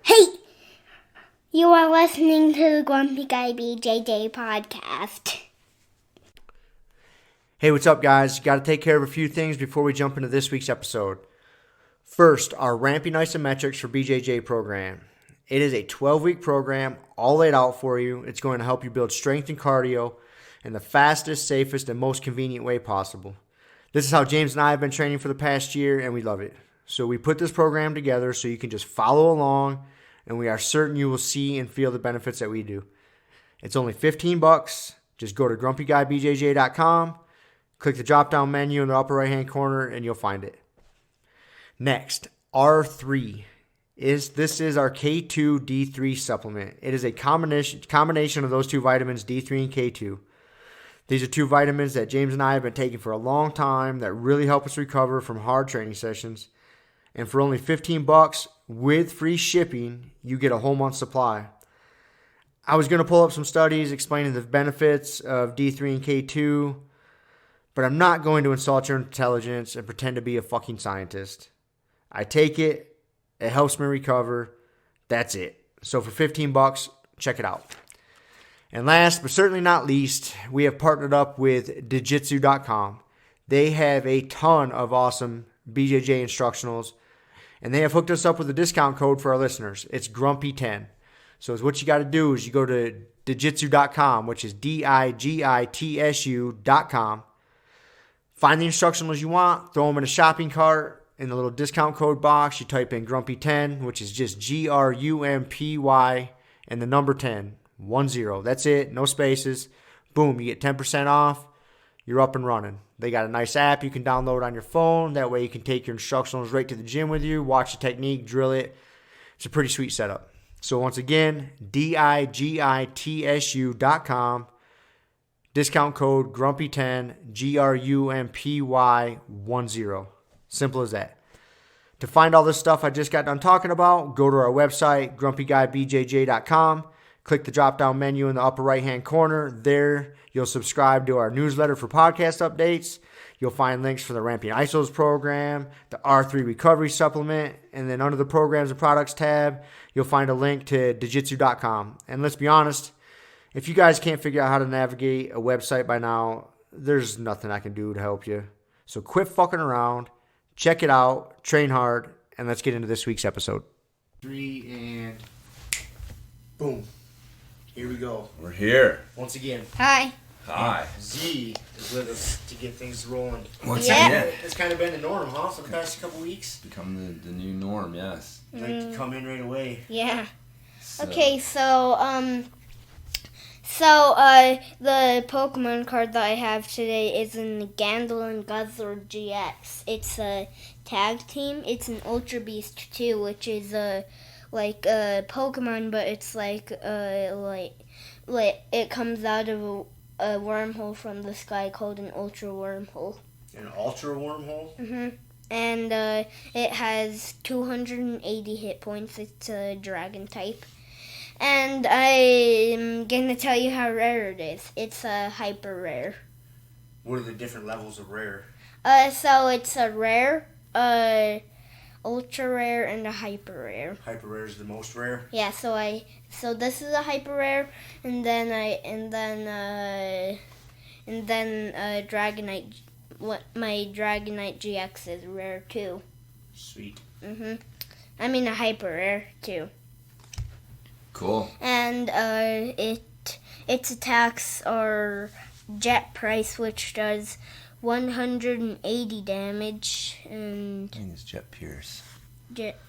Hey! You are listening to the Grumpy Guy BJJ Podcast. Hey, what's up, guys? Got to take care of a few things before we jump into this week's episode. First, our Ramping Isometrics for BJJ program. It is a 12-week program, all laid out for you. It's going to help you build strength and cardio in the fastest, safest, and most convenient way possible. This is how James and I have been training for the past year, and we love it. So we put this program together so you can just follow along, and we are certain you will see and feel the benefits that we do. It's only $15. Just go to grumpyguybjj.com, click the drop-down menu in the upper right-hand corner, and you'll find it. Next, R3. This is our K2 D3 supplement. It is a combination of those two vitamins, D3 and K2. These are two vitamins that James and I have been taking for a long time that really help us recover from hard training sessions. And for only $15 with free shipping, you get a whole month's supply. I was going to pull up some studies explaining the benefits of D3 and K2, but I'm not going to insult your intelligence and pretend to be a fucking scientist. I take it. It helps me recover. That's it. So for $15, check it out. And last but certainly not least, we have partnered up with Digitsu.com. They have a ton of awesome BJJ instructionals, and they have hooked us up with a discount code for our listeners. It's Grumpy10. So what you got to do is you go to Digitsu.com, which is Digitsu.com. Find the instructionals you want, throw them in a shopping cart. In the little discount code box, you type in Grumpy10, which is just GRUMPY and the number 10, 10. That's it, no spaces. Boom, you get 10% off. You're up and running. They got a nice app you can download on your phone. That way you can take your instructionals right to the gym with you, watch the technique, drill it. It's a pretty sweet setup. So once again, Digitsu.com. Discount code Grumpy10, GRUMPY10. Simple as that. To find all this stuff I just got done talking about, go to our website, grumpyguybjj.com. Click the drop-down menu in the upper right-hand corner. There, you'll subscribe to our newsletter for podcast updates. You'll find links for the Ramping Isos program, the R3 Recovery Supplement, and then under the Programs and Products tab, you'll find a link to Digitsu.com. And let's be honest, if you guys can't figure out how to navigate a website by now, there's nothing I can do to help you. So quit fucking around. Check it out, train hard, and let's get into this week's episode. 3 and boom. Here we go. We're here. Once again. Hi. Hi. Z is with us to get things rolling. Once Yeah. again. It's kind of been the norm, huh, for the past couple weeks? Become the new norm, yes. Like to come in right away. Yeah. So, Okay, so the Pokemon card that I have today is an Gandalf Guzzler GX. It's a tag team. It's an Ultra Beast too, which is like a Pokemon, but it's like it comes out of a wormhole from the sky called an Ultra Wormhole. An ultra wormhole? Mm-hmm. And it has 280 hit points. It's a Dragon type. And I'm going to tell you how rare it is. It's a hyper rare. What are the different levels of rare? So it's a rare, ultra rare, and a hyper rare. Hyper rare is the most rare? Yeah, so this is a hyper rare, and then Dragonite. My Dragonite GX is rare too. Sweet. I mean a hyper rare too. Cool. And its attacks are Jet Price, which does 180 damage, and I think it's Jet Pierce. Jet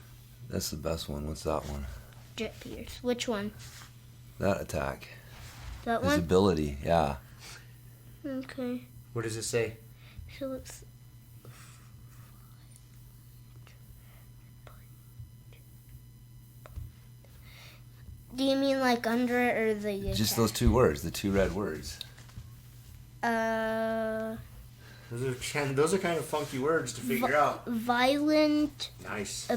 That's the best one. What's that one? Pierce. Which one? That attack. That His one? ability, yeah. Okay. What does it say? So it's Do you mean like under it or the Just attack? those two words, the two red words. Those are kind of funky words to figure out. Violent Nice.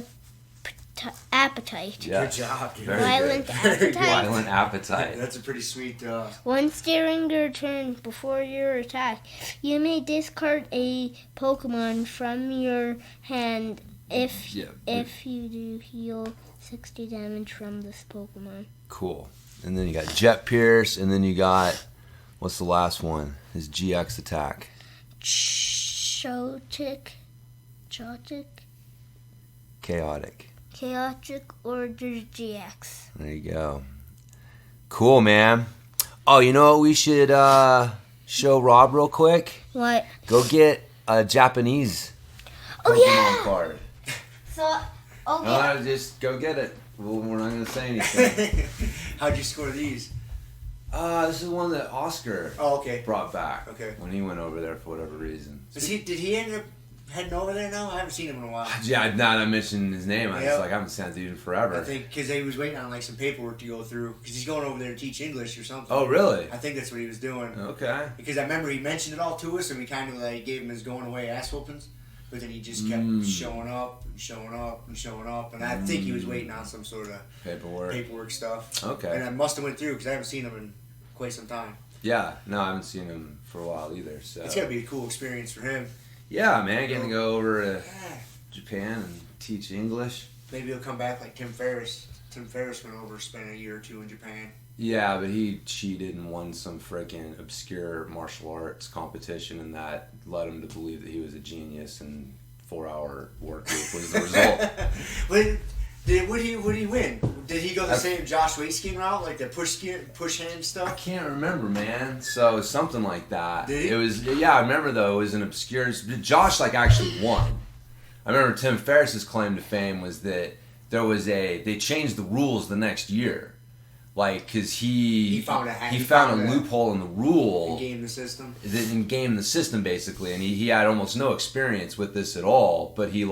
appetite. Yeah. Good job, dude. Very Violent good. appetite. Violent appetite. That's a pretty sweet. Once during your turn before your attack, you may discard a Pokemon from your hand If you do heal 60 damage from this Pokemon. Cool. And then you got Jet Pierce, and then you got, what's the last one? His GX attack. Chaotic. Chaotic Order GX. There you go. Cool, man. Oh, you know what we should show Rob real quick? What? Go get a Japanese Pokemon card. So, okay. No, just go get it. We're not going to say anything. How'd you score these? This is one that Oscar brought back. Okay. When he went over there for whatever reason. Did he end up heading over there now? I haven't seen him in a while. Yeah, now that I mentioned his name, I was like, I haven't seen that dude in forever. I think because he was waiting on like some paperwork to go through because he's going over there to teach English or something. Oh, really? I think that's what he was doing. Okay. Because I remember he mentioned it all to us and we kind of like gave him his going away ass whoopings. But then he just kept showing up and showing up and showing up. And I think he was waiting on some sort of paperwork stuff. Okay. And I must have went through because I haven't seen him in quite some time. Yeah. No, I haven't seen him for a while either. So it's got to be a cool experience for him. Yeah, man. Getting to go over to Japan and teach English. Maybe he'll come back like Tim Ferriss. Tim Ferriss went over, spent a year or two in Japan. Yeah, but he cheated and won some freaking obscure martial arts competition, and that led him to believe that he was a genius, and 4-hour work week was the result. What did he win? Did he go the same Josh Waitzkin route, like the push hand stuff? I can't remember, man. So something like that. Did he? It was, yeah, I remember though. It was an obscure. Josh actually won. I remember Tim Ferriss's claim to fame was that they changed the rules the next year. Like, because he found a loophole in the rule. And game the system. And game the system, basically. And he had almost no experience with this at all. But he,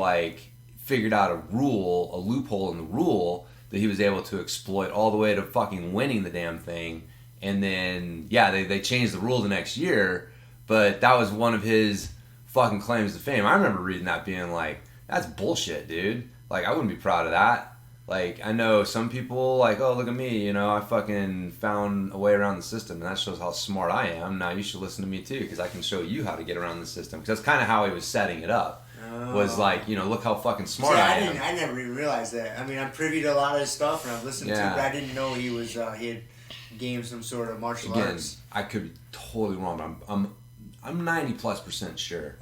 figured out a loophole in the rule that he was able to exploit all the way to fucking winning the damn thing. And then, yeah, they changed the rule the next year. But that was one of his fucking claims to fame. I remember reading that being like, that's bullshit, dude. Like, I wouldn't be proud of that. Like, I know some people, like, oh, look at me, I fucking found a way around the system, and that shows how smart I am. Now you should listen to me, too, because I can show you how to get around the system. Because that's kind of how he was setting it up. Was like, look how fucking smart I am. I never even realized that. I mean, I'm privy to a lot of his stuff, and I've listened to it, but I didn't know he had gained some sort of martial arts. I could be totally wrong, but I'm 90+% sure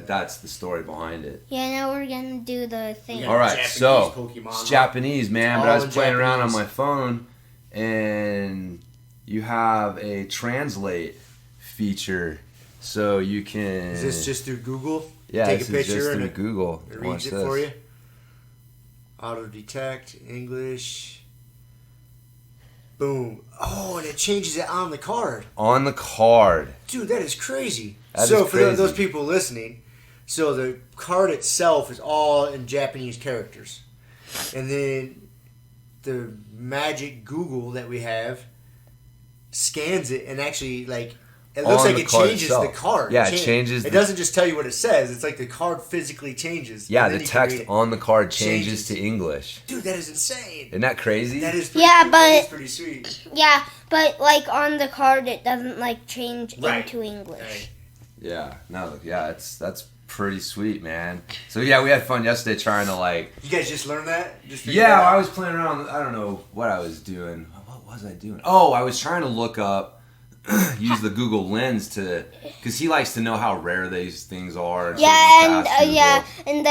that's the story behind it. Yeah, now we're gonna do the thing. All right, so it's Japanese, man. But I was playing around on my phone, and you have a translate feature, so you can. Is this just through Google? Yeah, take a picture and Google. It reads it for you. Auto detect English. Boom. Oh, and it changes it on the card. On the card. Dude, that is crazy. For those people listening, so the card itself is all in Japanese characters. And then the magic Google that we have scans it and actually, it looks like it changes the card. Yeah, it changes. It doesn't just tell you what it says. It's like the card physically changes. Yeah, the text on the card changes to English. Dude, that is insane. Isn't that crazy? That is pretty sweet. Yeah, but on the card it doesn't change into English. Right. Yeah, that's pretty sweet, man. So yeah, we had fun yesterday trying to You guys just learned that? I was playing around. I don't know what I was doing. What was I doing? Oh, I was trying to look up. Use the Google Lens because he likes to know how rare these things are. And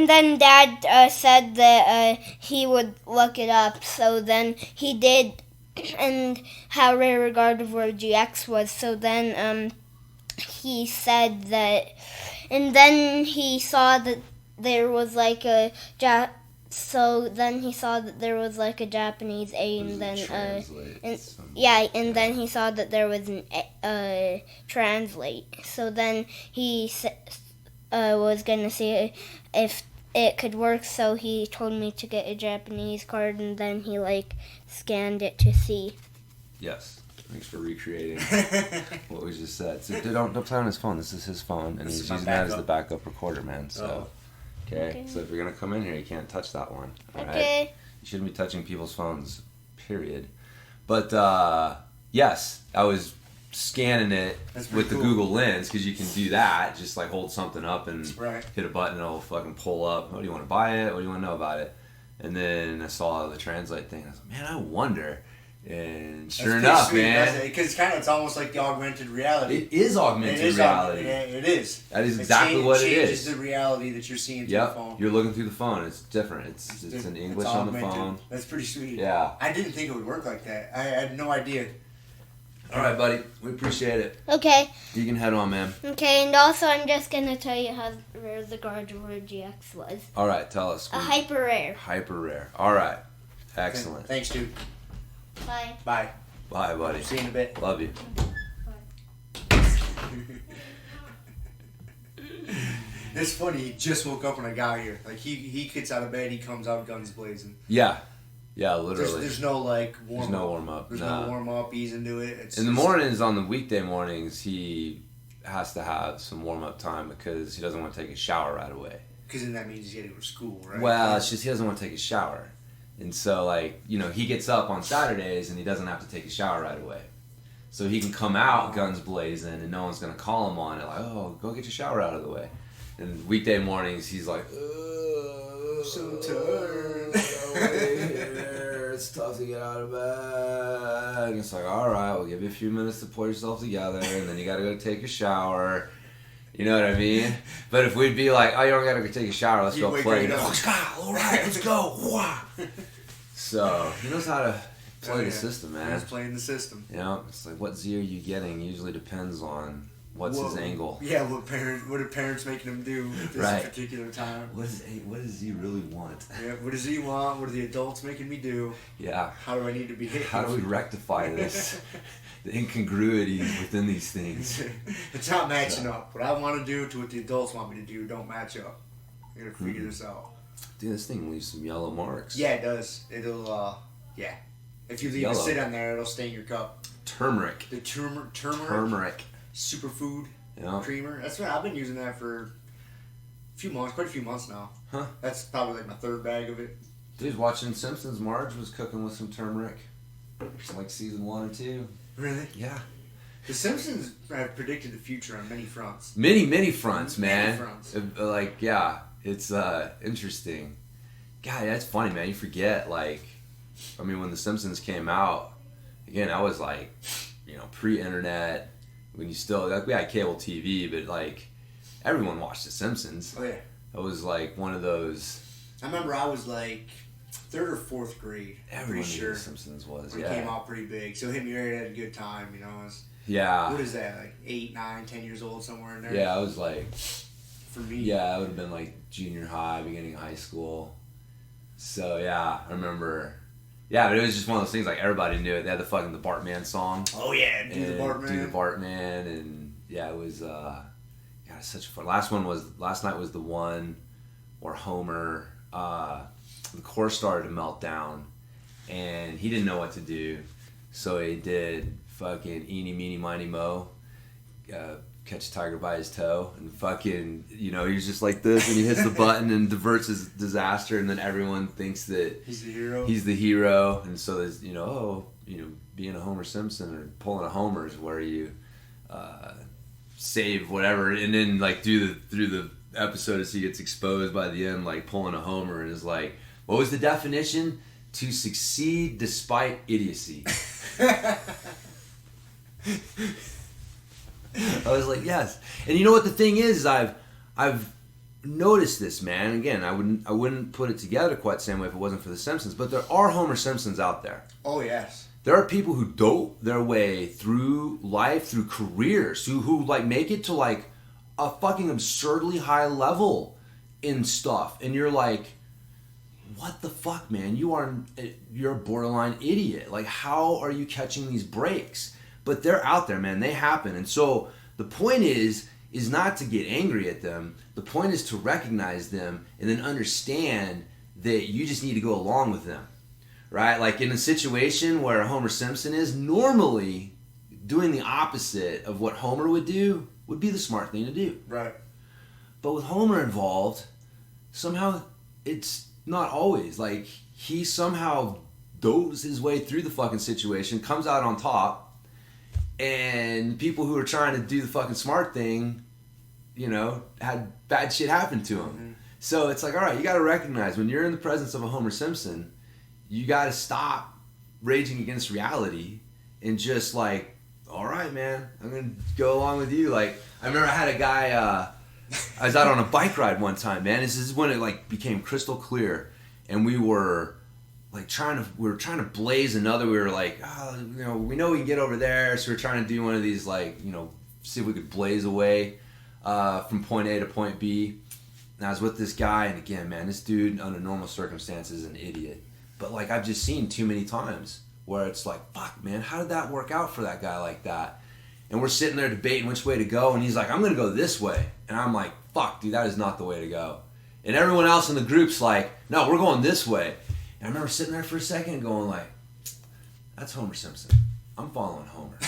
then Dad said that he would look it up. So then he did, and how rare Gardevoir GX was. So then he said that, and then he saw that there was So then he saw that there was a Japanese A, and then then he saw that there was an translate. So then he was gonna see if it could work. So he told me to get a Japanese card, and then he scanned it to see. Yes. Thanks for recreating what we just said. So don't play on his phone. This is his phone, and he's using that as the backup recorder, man. So. Okay, so if you're going to come in here, you can't touch that one. All right? You shouldn't be touching people's phones, period. But, yes, I was scanning it with the Google Lens, because you can do that. Just like hold something up and hit a button, it'll fucking pull up. What do you want to buy it? What do you want to know about it? And then I saw the translate thing. I was like, man, I wonder. And sure enough, sweet, man. Because it's almost like the augmented reality. It is augmented reality. It is. That is exactly what it is. It changes the reality that you're seeing through the phone. You're looking through the phone. It's different. It's in English on the phone. That's pretty sweet. Yeah. I didn't think it would work like that. I had no idea. All right, buddy. We appreciate it. Okay. You can head on, man. Okay, and also I'm just going to tell you how rare the Gardevoir GX was. All right, tell us. A hyper rare. Hyper rare. All right. Excellent. Okay. Thanks, dude. Bye. Bye. Bye, buddy. See you in a bit. Love you. It's funny, he just woke up when I got here. Like, he gets out of bed, he comes out guns blazing. Yeah. Yeah, literally. There's no, like, warm-up. There's no warm-up. There's no warm-up, ease into it. In the mornings, on the weekday mornings, he has to have some warm-up time because he doesn't want to take a shower right away. Because then that means he's getting to school, right? Well, it's just he doesn't want to take a shower. And so, like, you know, he gets up on Saturdays and he doesn't have to take a shower right away. So he can come out guns blazing and no one's going to call him on it. Like, oh, go get your shower out of the way. And weekday mornings, he's like, so tired. It's tough to get out of bed. And it's like, all right, we'll give you a few minutes to pull yourself together, and then you got to go take a shower. You know what I mean? But if we'd be like, oh, you don't got to go take a shower, let's go play. All right, let's go. So he knows how to play the system, man. He's playing the system. You know, it's like, what Z are you getting usually depends on what's his angle. Yeah, what are parents making him do at this particular time? What does he really want? Yeah, what does he want? What are the adults making me do? Yeah. How do I need to behave? How do we rectify this? The incongruities within these things. It's not matching up. What I want to do to what the adults want me to do don't match up. I gotta figure this out. Dude, this thing leaves some yellow marks. Yeah, it does. It'll, yeah. If you leave it sit on there, it'll stain your cup. Turmeric. The turmeric. Turmeric. Superfood creamer. That's right. I've been using that for a few months, quite a few months now. Huh? That's probably like my third bag of it. Dude, watching Simpsons, Marge was cooking with some turmeric. It's like season 1 or 2. Really? Yeah. The Simpsons have predicted the future on many fronts. Many fronts, man. Many fronts. Like, yeah, it's interesting. God, that's funny, man. You forget, like, I mean, when The Simpsons came out, again, I was like, you know, pre-internet. When you still, like, we had cable TV, but like everyone watched The Simpsons. Oh yeah. It was like one of those. I remember I was like 3rd or 4th grade. Everyone knew knew The Simpsons was. It came out pretty big, so it hit me right at a good time. You know, I was, yeah. What is that? Like 8, 9, 10 years old, somewhere in there. Yeah, I was like. For me. Yeah, I would have been like junior high, beginning of high school. So yeah, I remember. Yeah, but it was just one of those things, like, everybody knew it. They had the Bartman song. Oh, yeah, Do the Bartman, and, yeah, it was, it's such fun. Last night was the one where Homer, the core started to melt down, and he didn't know what to do, so he did fucking eeny, meeny, miny, mo, catch a tiger by his toe, and fucking, you know, he's just like this, and he hits the button and diverts his disaster, and then everyone thinks that he's the hero, and so there's, you know, being a Homer Simpson or pulling a Homer is where you save whatever, and then like through the episode as he gets exposed by the end, like pulling a Homer, and is like, what was the definition? To succeed despite idiocy. I was like, yes. And you know what the thing is, I've noticed this, man. Again, I wouldn't put it together quite the same way if it wasn't for The Simpsons, but there are Homer Simpsons out there. Oh, yes. There are people who dope their way through life, through careers, who like make it to like a fucking absurdly high level in stuff. And you're like, what the fuck, man? You're a borderline idiot. Like, how are you catching these breaks? But they're out there, man. They happen. And so the point is not to get angry at them. The point is to recognize them and then understand that you just need to go along with them, right? Like in a situation where Homer Simpson is, normally doing the opposite of what Homer would do would be the smart thing to do. Right. But with Homer involved, somehow it's not always. Like, he somehow does his way through the fucking situation, comes out on top, And people who were trying to do the fucking smart thing, you know, had bad shit happen to them. Mm-hmm. So it's like, all right, you got to recognize when you're in the presence of a Homer Simpson, you got to stop raging against reality and just like, all right, man, I'm going to go along with you. Like, I remember I had a guy, I was out on a bike ride one time, man. This is when it like became crystal clear, and we were like trying to blaze another. We were like, oh, you know, we know we can get over there, so we're trying to do one of these, like, you know, see if we could blaze away from point A to point B. And I was with this guy, and again, man, this dude under normal circumstances is an idiot, but like I've just seen too many times where it's like, fuck, man, how did that work out for that guy like that? And we're sitting there debating which way to go, and he's like, I'm gonna go this way. And I'm like, fuck, dude, that is not the way to go. And everyone else in the group's like, no, we're going this way. And I remember sitting there for a second and going like, that's Homer Simpson. I'm following Homer.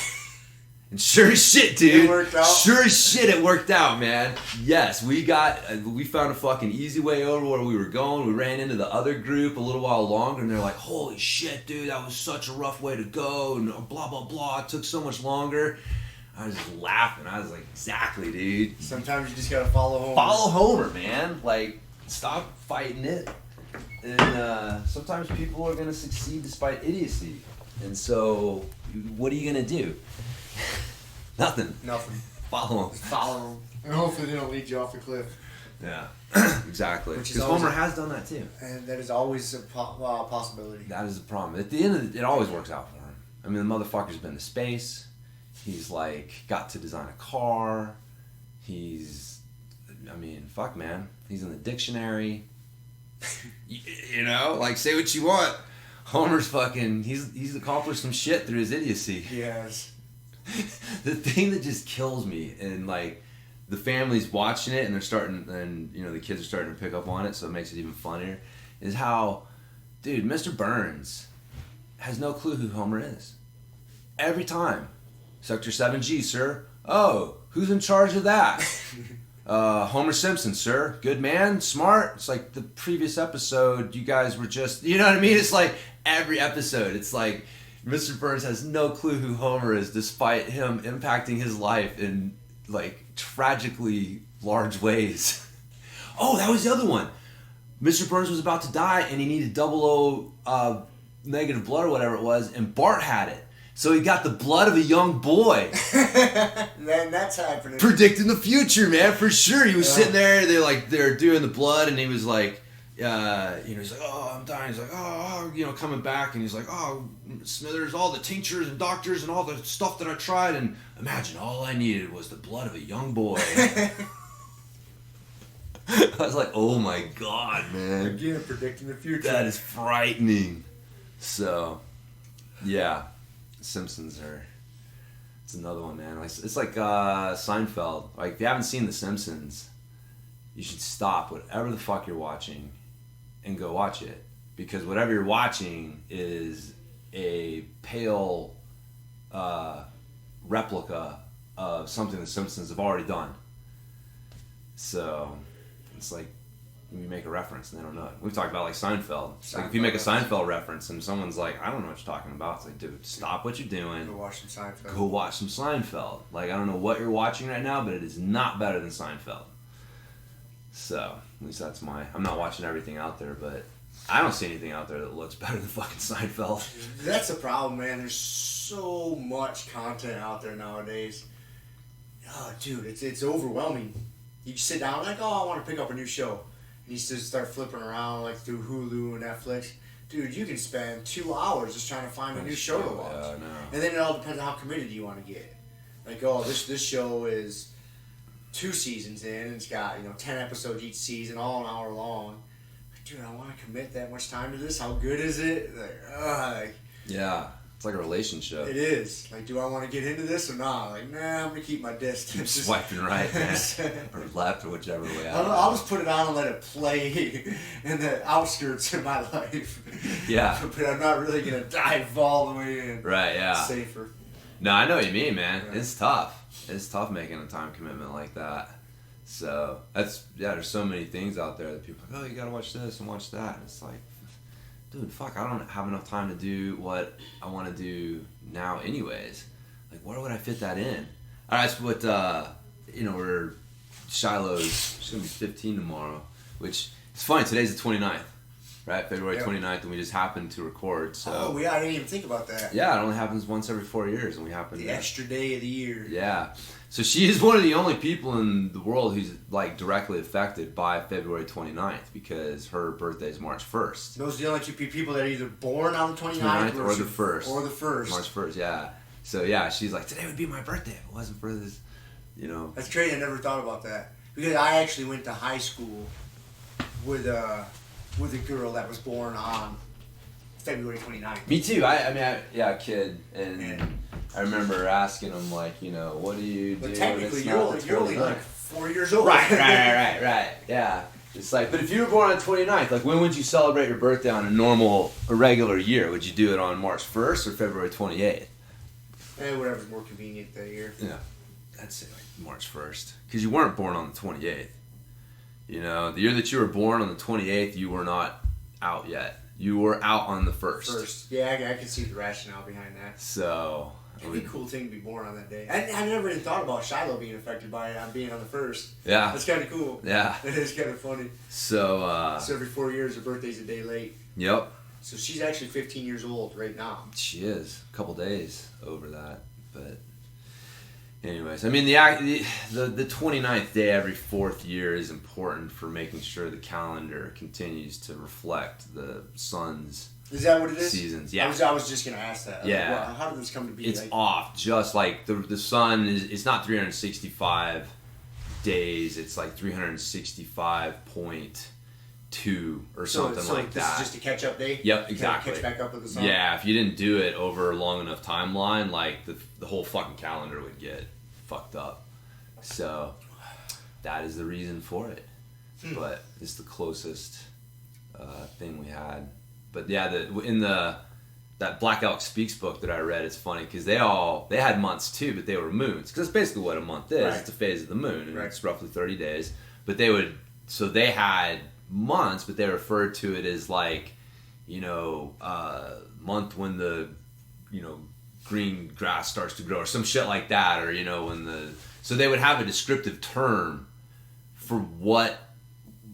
And sure as shit, dude. It worked out. Sure as shit, it worked out, man. Yes, we found a fucking easy way over where we were going. We ran into the other group a little while longer, and they're like, holy shit, dude, that was such a rough way to go, and blah, blah, blah. It took so much longer. I was just laughing. I was like, exactly, dude. Sometimes you just gotta follow Homer. Follow Homer, man. Like, stop fighting it. And sometimes people are gonna succeed despite idiocy. And so, what are you gonna do? Nothing. Follow them. And hopefully they don't lead you off the cliff. Yeah, exactly. Because Homer has done that too. And that is always a possibility. That is a problem. At the end of it always works out for him. I mean, the motherfucker's been to space. He's like got to design a car. Fuck, man. He's in the dictionary. You know, like, say what you want. Homer's fucking. He's accomplished some shit through his idiocy. Yes. The thing that just kills me, and like the family's watching it, and they're starting, and you know the kids are starting to pick up on it, so it makes it even funnier, is how, dude, Mr. Burns has no clue who Homer is. Every time. Sector 7G, sir. Oh, who's in charge of that? Homer Simpson, sir. Good man, smart. It's like the previous episode, you guys were just, you know what I mean? It's like every episode, it's like Mr. Burns has no clue who Homer is, despite him impacting his life in like tragically large ways. Oh, that was the other one. Mr. Burns was about to die, and he needed 00 negative blood or whatever it was, and Bart had it. So he got the blood of a young boy. Man, that's happening. Predicting the future, man, for sure. He was sitting there, they're doing the blood, and he was like, he's like, oh, I'm dying. He's like, coming back, and he's like, oh, Smithers, all the tinctures and doctors and all the stuff that I tried, and imagine all I needed was the blood of a young boy. I was like, oh my God, man. Again, predicting the future. That is frightening. So, yeah. Simpsons it's another one, man. It's like Seinfeld. Like, if you haven't seen The Simpsons, you should stop whatever the fuck you're watching and go watch it, because whatever you're watching is a pale replica of something The Simpsons have already done. So it's like we make a reference and they don't know it. We've talked about like Seinfeld. Like, if you make a Seinfeld reference and someone's like, I don't know what you're talking about, it's like, dude, stop what you're doing. Go watch some Seinfeld. Go watch some Seinfeld. Like, I don't know what you're watching right now, but it is not better than Seinfeld. So, at least that's I'm not watching everything out there, but I don't see anything out there that looks better than fucking Seinfeld. That's the problem, man. There's so much content out there nowadays. Oh, dude, it's overwhelming. You sit down like, oh, I want to pick up a new show. And you just start flipping around like through Hulu and Netflix. Dude, you can spend 2 hours just trying to find a new show to watch. Yeah, I know. And then it all depends on how committed you want to get. Like, oh, this show is 2 seasons in, and it's got 10 episodes each season, all an hour long. Like, dude, I want to commit that much time to this. How good is it? Like, yeah, it's like a relationship. it is. Like, do I want to get into this or not? Like, nah, I'm gonna keep my distance. Keep swiping right, man, or left, or whichever way. I'll just put it on and let it play in the outskirts of my life. Yeah. But I'm not really gonna dive all the way in. Right. Yeah. Safer. No, I know what you mean, man. Yeah. It's tough. It's tough making a time commitment like that. So there's so many things out there that people are like, oh, you gotta watch this and watch that. And it's like, dude, fuck, I don't have enough time to do what I want to do now anyways. Like, where would I fit that in? All right, that's what, we're Shiloh's, she's going to be 15 tomorrow, which, it's funny, today's the 29th, right? February 29th, and we just happened to record, so. Oh, I didn't even think about that. Yeah, it only happens once every 4 years, and we happen The extra day of the year. Yeah. So she is one of the only people in the world who's, like, directly affected by February 29th, because her birthday is March 1st. Those are the only two people that are either born on the 29th or the 1st. Or the 1st. March 1st, yeah. So, yeah, she's like, today would be my birthday if it wasn't for this, That's crazy. I never thought about that. Because I actually went to high school with a girl that was born on February 29th. Me too. A kid, and I remember asking him, like, what do you do? But technically, when you're only like 4 years old. Right. Yeah. It's like, but if you were born on the 29th, like, when would you celebrate your birthday on a regular year? Would you do it on March 1st or February 28th? Whatever's more convenient that year. Yeah. I'd say like March 1st. Because you weren't born on the 28th. The year that you were born on the 28th, you were not out yet. You were out on the 1st. Yeah, I can see the rationale behind that. So. It'd be a cool thing to be born on that day. I never even thought about Shiloh being affected by it, being on the 1st. Yeah. That's kind of cool. Yeah. It is kind of funny. So, So every 4 years, her birthday's a day late. Yep. So she's actually 15 years old right now. She is. A couple days over that. But anyways, I mean, the 29th day every 4th year is important for making sure the calendar continues to reflect the sun's Is that what it is? seasons. Yeah. I was just going to ask that. Yeah. Like, how did this come to be? It's off. Just like the sun it's not 365 days. It's like 365.2 or something like this that. is just a catch-up day? Yep, exactly. Catch back up with the sun? Yeah, if you didn't do it over a long enough timeline, like the whole fucking calendar would get fucked up. So that is the reason for it. But it's the closest thing we had. But yeah, that Black Elk Speaks book that I read, it's funny because they had months too, but they were moons. Because that's basically what a month is. Right. It's a phase of the moon, and it's roughly 30 days. But they had months, but they referred to it as like, month when the, green grass starts to grow or some shit like that, or so they would have a descriptive term for what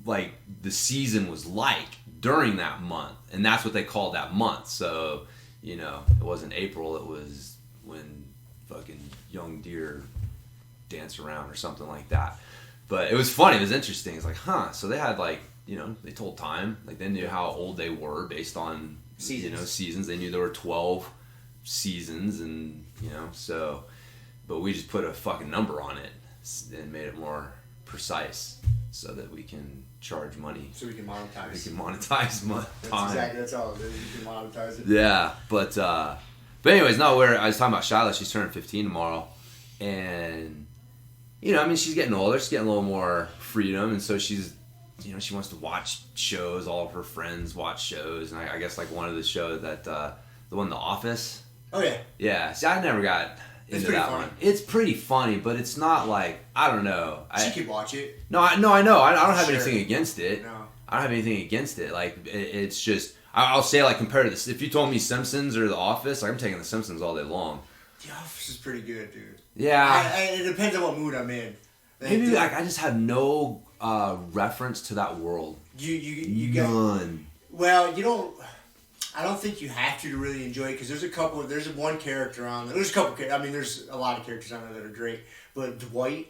like the season was like during that month, and that's what they called that month. So it wasn't April, it was when fucking young deer dance around or something like that. But it was funny, it was interesting. It's like, so they had like, they told time, like they knew how old they were based on seasons. They knew there were 12 seasons, and so, but we just put a fucking number on it and made it more precise so that we can charge money. So we can monetize. We can monetize time. That's all it is. You can monetize it. Yeah, but anyways, no, I was talking about Shiloh. She's turning 15 tomorrow, and she's getting older. She's getting a little more freedom, and so she's, she wants to watch shows. All of her friends watch shows, and I guess like one of the shows that the one, The Office. Oh yeah. Yeah. See, I never got into that one. It's pretty funny, but it's not like, I don't know. She could watch it. No, I know. I don't have anything against it. No. I don't have anything against it. Like, it's just, I'll say, like, compared to this, if you told me Simpsons or The Office, like, I'm taking The Simpsons all day long. The Office is pretty good, dude. Yeah. It depends on what mood I'm in. Maybe, like, I just have no reference to that world. You None. Well, I don't think you have to really enjoy it, because there's one character on there. There's a lot of characters on there that are great, but Dwight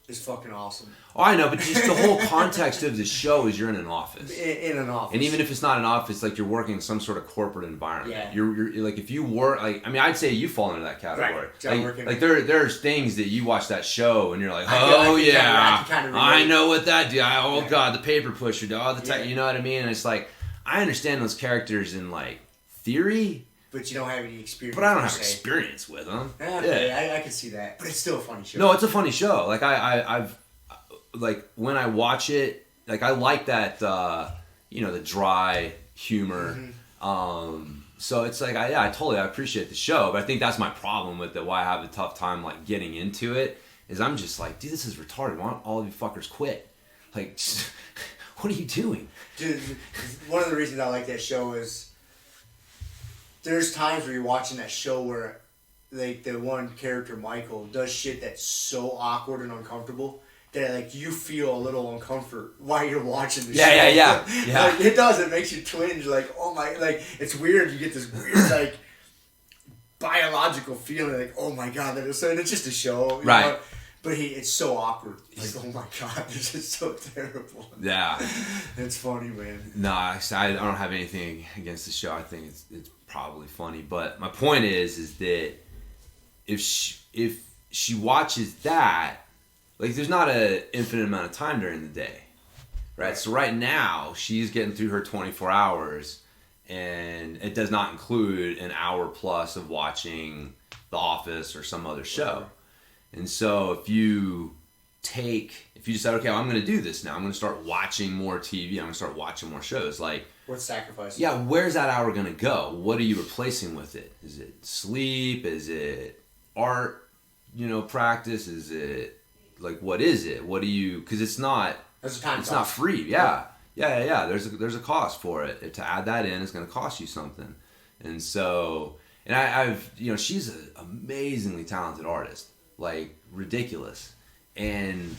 is fucking awesome. Oh, I know, but just the whole context of the show is you're in an office. In an office. And even if it's not an office, like, you're working in some sort of corporate environment. Yeah. You're like, if you work, like, I'd say you fall into that category. Right. Like there's things that you watch that show and you're like, I know what that do. God, the paper pusher, you know what I mean? And it's like, I understand those characters in like theory, but you don't have any experience. But I don't have experience with them. Yeah, I can see that. But it's still a funny show. No, it's a funny show. Like I've like when I watch it, like I like that the dry humor. Mm-hmm. So it's like I appreciate the show, but I think that's my problem with it. Why I have a tough time like getting into it is I'm just like, dude, this is retarded. Why don't all of you fuckers quit? Like, what are you doing? Dude, one of the reasons I like that show is there's times where you're watching that show where like the one character Michael does shit that's so awkward and uncomfortable that like you feel a little uncomfort while you're watching the show. Yeah. Like, it does. It makes you twinge. Like, oh my, like it's weird. You get this weird like biological feeling. Like, oh my god, that is so. And it's just a show, you know? But it's so awkward. Like, oh my god, this is so terrible. Yeah. It's funny, man. No, I don't have anything against the show. I think it's probably funny. But my point is that if she watches that, like, there's not an infinite amount of time during the day, right? So right now, she's getting through her 24 hours, and it does not include an hour plus of watching The Office or some other show. And so if you decide, okay, well, I'm going to do this now. I'm going to start watching more TV. I'm going to start watching more shows. Like, what's sacrifice? Yeah, where's that hour going to go? What are you replacing with it? Is it sleep? Is it art, practice? Is it, like, what is it? What do you, because it's not free. Yeah. There's a cost for it. To add that in, it's going to cost you something. And so, and I've, she's an amazingly talented artist. Like, ridiculous. And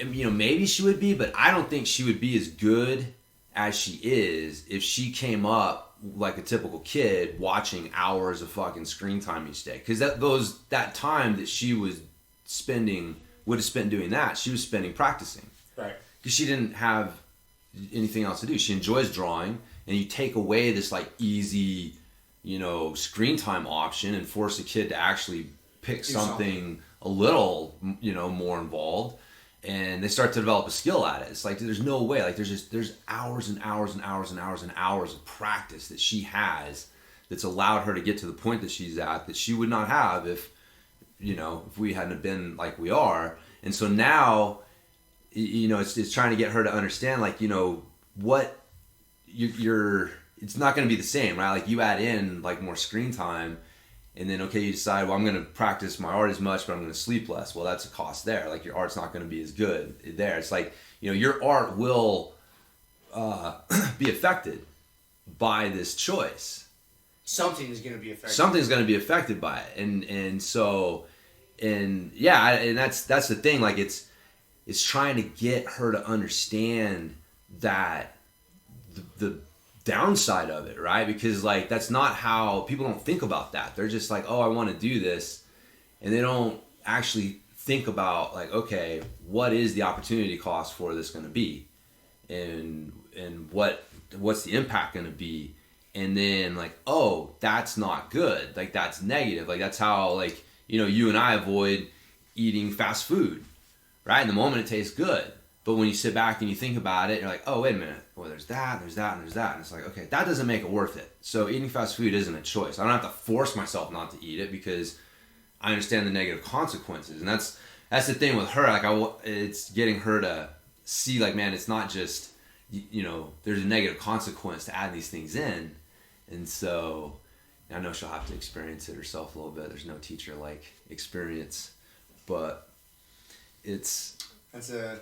maybe she would be, but I don't think she would be as good as she is if she came up like a typical kid watching hours of fucking screen time each day. Because that time that she would have spent doing that, she was spending practicing. Right. Because she didn't have anything else to do. She enjoys drawing, and you take away this like easy, screen time option and force a kid to actually pick something a little, more involved, and they start to develop a skill at it. It's like, there's no way. Like, there's hours and hours and hours and hours and hours of practice that she has that's allowed her to get to the point that she's at that she would not have if we hadn't been like we are. And so now, it's trying to get her to understand, like, what you're it's not going to be the same, right? Like, you add in like more screen time. And then, okay, you decide, well, I'm going to practice my art as much, but I'm going to sleep less. Well, that's a cost there. Like, your art's not going to be as good there. It's like, your art will be affected by this choice. Something is going to be affected. Something's going to be affected by it. And that's the thing. Like, it's trying to get her to understand that the downside of it, right? Because, like, that's not how people don't think about that. They're just like, oh, I want to do this, and they don't actually think about, like, okay, what is the opportunity cost for this going to be, and what's the impact going to be, and then, like, oh, that's not good, like, that's negative. Like, that's how, like, you and I avoid eating fast food, right? In the moment it tastes good, but when you sit back and you think about it, you're like, oh, wait a minute. Well, there's that, and there's that. And it's like, okay, that doesn't make it worth it. So eating fast food isn't a choice. I don't have to force myself not to eat it because I understand the negative consequences. And that's the thing with her. Like, it's getting her to see, like, man, it's not just, there's a negative consequence to add these things in. And so I know she'll have to experience it herself a little bit. There's no teacher like experience. But that's a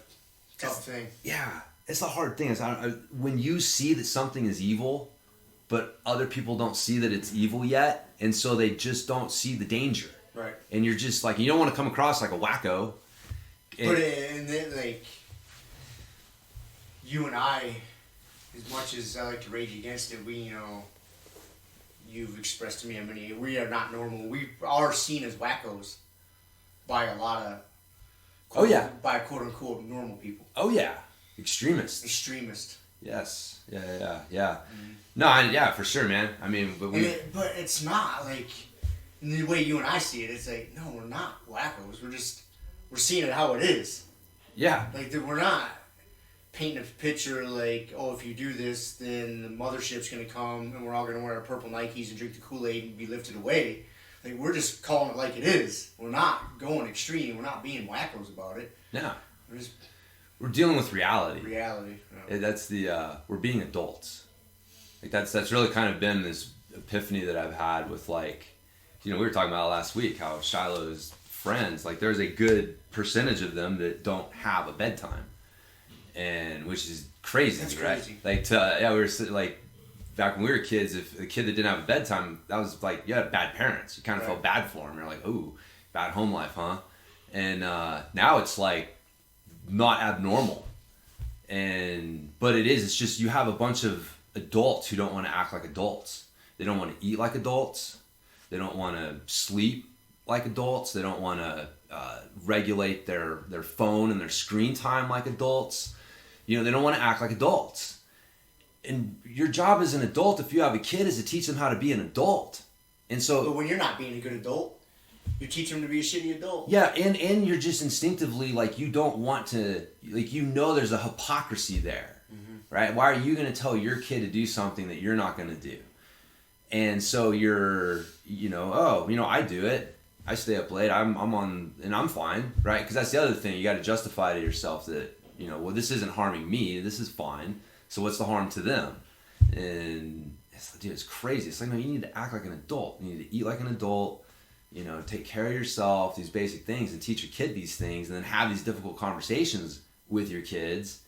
tough thing. Yeah, it's the hard thing. When you see that something is evil, but other people don't see that it's evil yet, and so they just don't see the danger. Right. And you're just like, you don't want to come across like a wacko. And then, like, you and I, as much as I like to rage against it, we, you've expressed to me, we are not normal. We are seen as wackos by a lot of by quote-unquote normal people. Oh, yeah. Extremist. Yes. Yeah. Mm-hmm. No, for sure, man. But it's not, like, in the way you and I see it, it's like, no, we're not wackos. We're seeing it how it is. Yeah. Like, we're not painting a picture like, oh, if you do this, then the mothership's going to come and we're all going to wear our purple Nikes and drink the Kool-Aid and be lifted away. Like, we're just calling it like it is. We're not going extreme. We're not being wackos about it. No. We're dealing with reality. No. That's we're being adults. Like, that's really kind of been this epiphany that I've had with, like, we were talking about last week how Shiloh's friends, like, there's a good percentage of them that don't have a bedtime, and which is crazy, that's right? Crazy. Like, we were like, back when we were kids, if a kid that didn't have a bedtime, that was like, you had bad parents. You kind of Right. felt bad for them. You're like, ooh, bad home life, huh? And now it's like not abnormal. But it's just you have a bunch of adults who don't want to act like adults. They don't want to eat like adults. They don't want to sleep like adults. They don't want to regulate their phone and their screen time like adults. You know, they don't want to act like adults. And your job as an adult, if you have a kid, is to teach them how to be an adult. And so, But when you're not being a good adult, you teach them to be a shitty adult. yeah, and you're just instinctively like, you don't want to, like, you know, there's a hypocrisy there, right? Why are you going to tell your kid to do something that you're not going to do? And so you're, I do it. I stay up late. I'm on, and I'm fine, right? Because that's the other thing. You got to justify to yourself that, well, this isn't harming me. This is fine. So what's the harm to them? And it's crazy. It's like, no, you need to act like an adult. You need to eat like an adult. Take care of yourself. These basic things, and teach your kid these things, and then have these difficult conversations with your kids.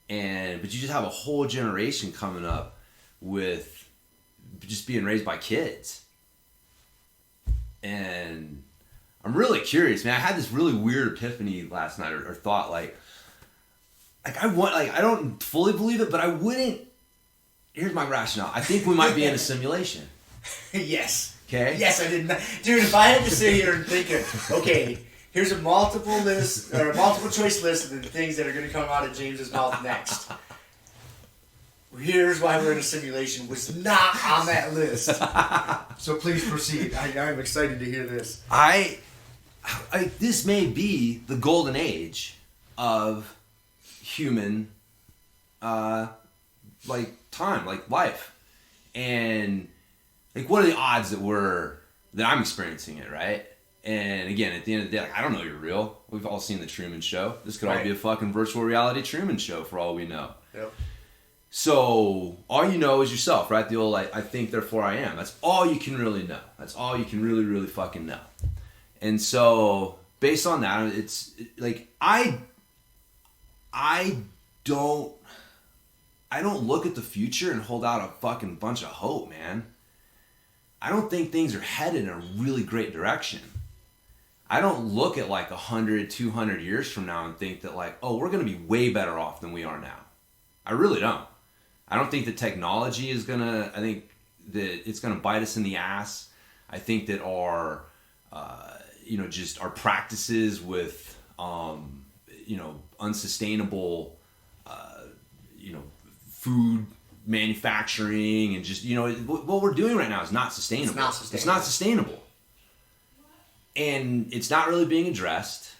But you just have a whole generation coming up with just being raised by kids. And I'm really curious, man. I had this really weird epiphany last night, or thought, I don't fully believe it, but I wouldn't. Here's my rationale. I think we might be in a simulation. Yes. Okay. Yes, I did not. Dude, if I had to sit here and think of, okay, here's a multiple choice list of the things that are going to come out of James's mouth next. Here's why we're in a simulation was not on that list. So please proceed. I'm excited to hear this. This may be the golden age of human, time, life, and what are the odds that I'm experiencing it, right? And again, at the end of the day, I don't know you're real. We've all seen the Truman Show. This could all be a fucking virtual reality Truman Show for all we know. Yep. So all you know is yourself, right? The old I think, therefore I am. That's all you can really know. That's all you can really, really fucking know. And so based on that, it's like I don't look at the future and hold out a fucking bunch of hope, man. I don't think things are headed in a really great direction. I don't look at 100, 200 years from now and think that we're going to be way better off than we are now. I really don't. I don't think that technology is I think that it's going to bite us in the ass. I think that our, just our practices with, unsustainable, food manufacturing and just, what we're doing right now is not sustainable. It's not sustainable. And it's not really being addressed.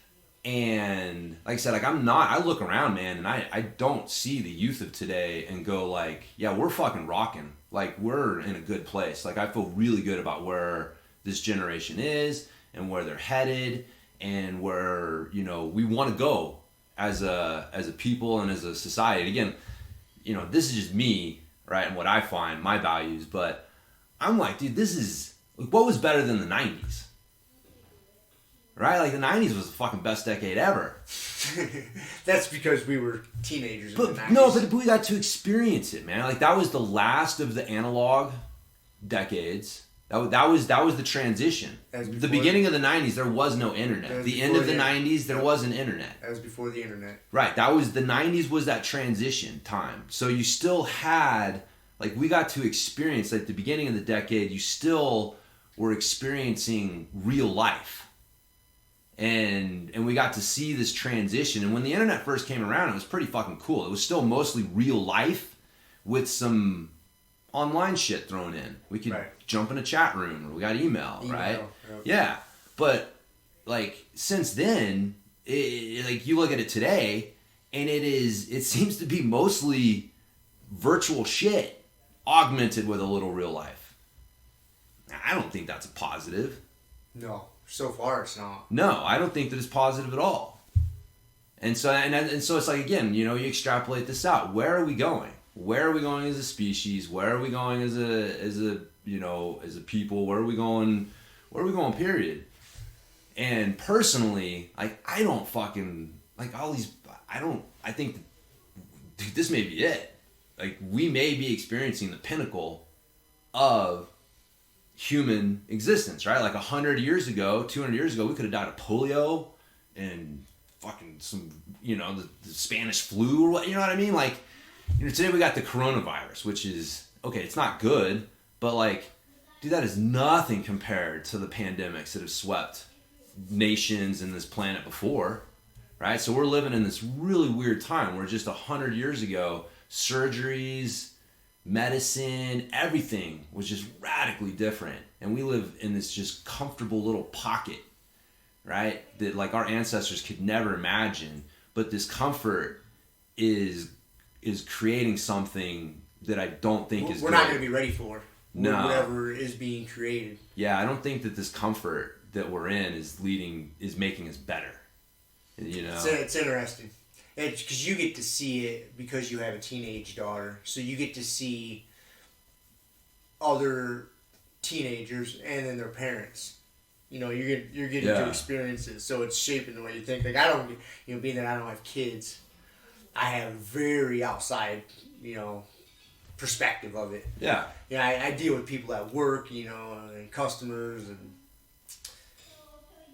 And like I said, I look around, man, and I don't see the youth of today and go yeah, we're fucking rocking. We're in a good place. I feel really good about where this generation is and where they're headed and where, we want to go as a people and as a society. And again, this is just me, right? And what I find, my values, but I'm dude, this is, what was better than the 90s? Right? The 90s was the fucking best decade ever. That's because we were teenagers in the 90s. No, but we got to experience it, man. That was the last of the analog decades. That was the transition. The beginning of the 90s, there was no internet. The end of the 90s, there was an internet. That was before the internet. Right. The 90s was that transition time. So you still had, we got to experience, the beginning of the decade, you still were experiencing real life. And we got to see this transition. And when the internet first came around, it was pretty fucking cool. It was still mostly real life with some online shit thrown in. We could jump in a chat room, or we got email. Right? Yep. Yeah. But since then, you look at it today, and it seems to be mostly virtual shit augmented with a little real life. I don't think that's a positive. No. So far, it's not. No, I don't think that it's positive at all. And so it's again, you extrapolate this out. Where are we going? Where are we going as a species? Where are we going as a people? Where are we going? Period. And personally, I don't fucking all these. I think dude, this may be it. We may be experiencing the pinnacle of human existence, right? Like 100 years ago, 200 years ago, we could have died of polio and fucking some, the Spanish flu or what, you know what I mean? Like, today we got the coronavirus, which is, okay, it's not good, but like, dude, that is nothing compared to the pandemics that have swept nations and this planet before, right? So we're living in this really weird time where just 100 years ago, surgeries, medicine, everything was just radically different. And we live in this just comfortable little pocket, right? That like our ancestors could never imagine. But this comfort is creating something that I don't think is we're good. not going to be ready for. No. Whatever is being created. Yeah, I don't think that this comfort that we're in is making us better. It's interesting. Because you get to see it because you have a teenage daughter. So you get to see other teenagers and then their parents. You're getting to experience it. So it's shaping the way you think. Like I don't, being that I don't have kids, I have a very outside, perspective of it. Yeah. Yeah, I deal with people at work, and customers,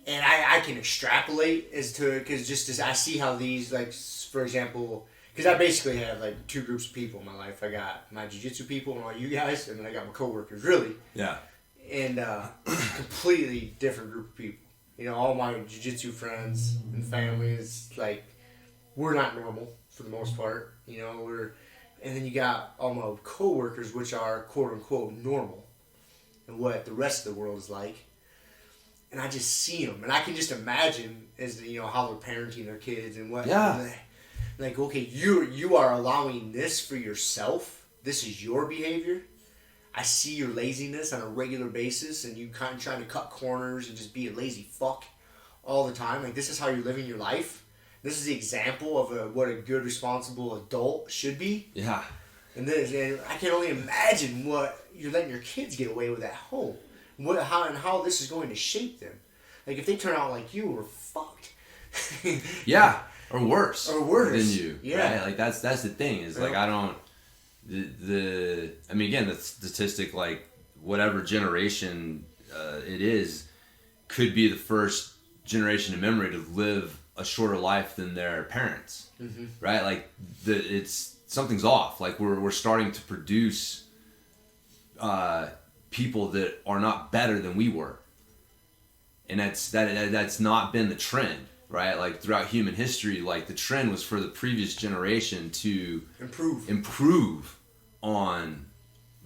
and I can extrapolate because I see how these, like, for example, because I basically have like two groups of people in my life. I got my jiu-jitsu people and all you guys, and then I got my coworkers, really. Yeah. And completely different group of people. All my jiu-jitsu friends and family is like, we're not normal for the most part. And then you got all my coworkers, which are quote unquote normal, and what the rest of the world is like. And I just see them, and I can just imagine as how they're parenting their kids and what. Yeah. Like, okay, you are allowing this for yourself. This is your behavior. I see your laziness on a regular basis, and you kind of trying to cut corners and just be a lazy fuck all the time. Like, this is how you're living your life. This is the example of what a good, responsible adult should be. Yeah. And I can only imagine what you're letting your kids get away with at home. How this is going to shape them. Like, if they turn out like you, we're fucked. Yeah. Or worse. Than you. Yeah. Right? Like, that's the thing. Is like, I don't... I mean, again, the statistic, like, whatever generation it is, could be the first generation in memory to live a shorter life than their parents, right? Like, something's off. Like, we're starting to produce people that are not better than we were, and that's not been the trend, right? Like, throughout human history, like, the trend was for the previous generation to improve on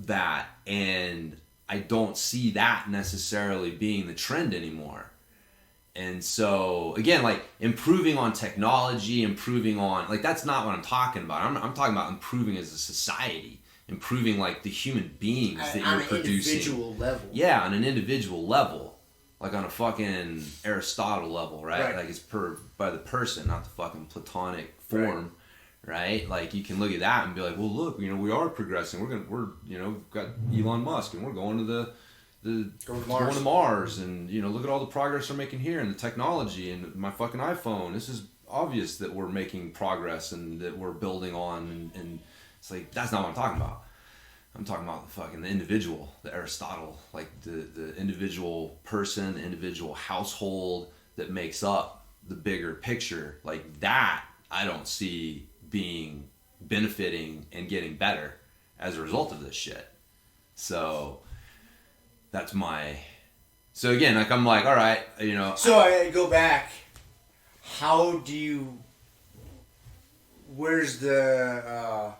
that, and I don't see that necessarily being the trend anymore. And so, again, like, improving on technology, improving on, like, that's not what I'm talking about. I'm talking about improving as a society, improving, like, the human beings that you're producing. On an individual level. Yeah, on an individual level. Like, on a fucking Aristotle level, right? Like, it's by the person, not the fucking Platonic form, right? Like, you can look at that and be like, well, look, we are progressing. We're got Elon Musk, and we're going to going to Mars, and look at all the progress we're making here, and the technology, and my fucking iPhone. This is obvious that we're making progress and that we're building on, and it's like, that's not what I'm talking about. I'm talking about the individual, the Aristotle, like the individual person, the individual household that makes up the bigger picture. Like, that I don't see being benefiting and getting better as a result of this shit. So that's so again, like, I'm like, all right, So I go back. Where's the,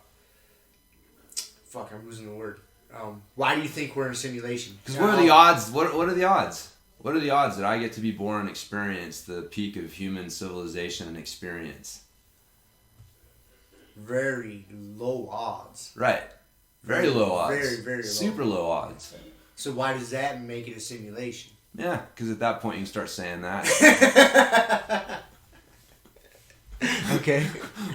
I'm losing the word. Why do you think we're in a simulation? Because what are the odds? What are the odds? What are the odds that I get to be born and experience the peak of human civilization and experience? Very low odds. Right. Very low odds. Very, very low. Super low odds. So why does that make it a simulation? Yeah, because at that point you can start saying that. Okay.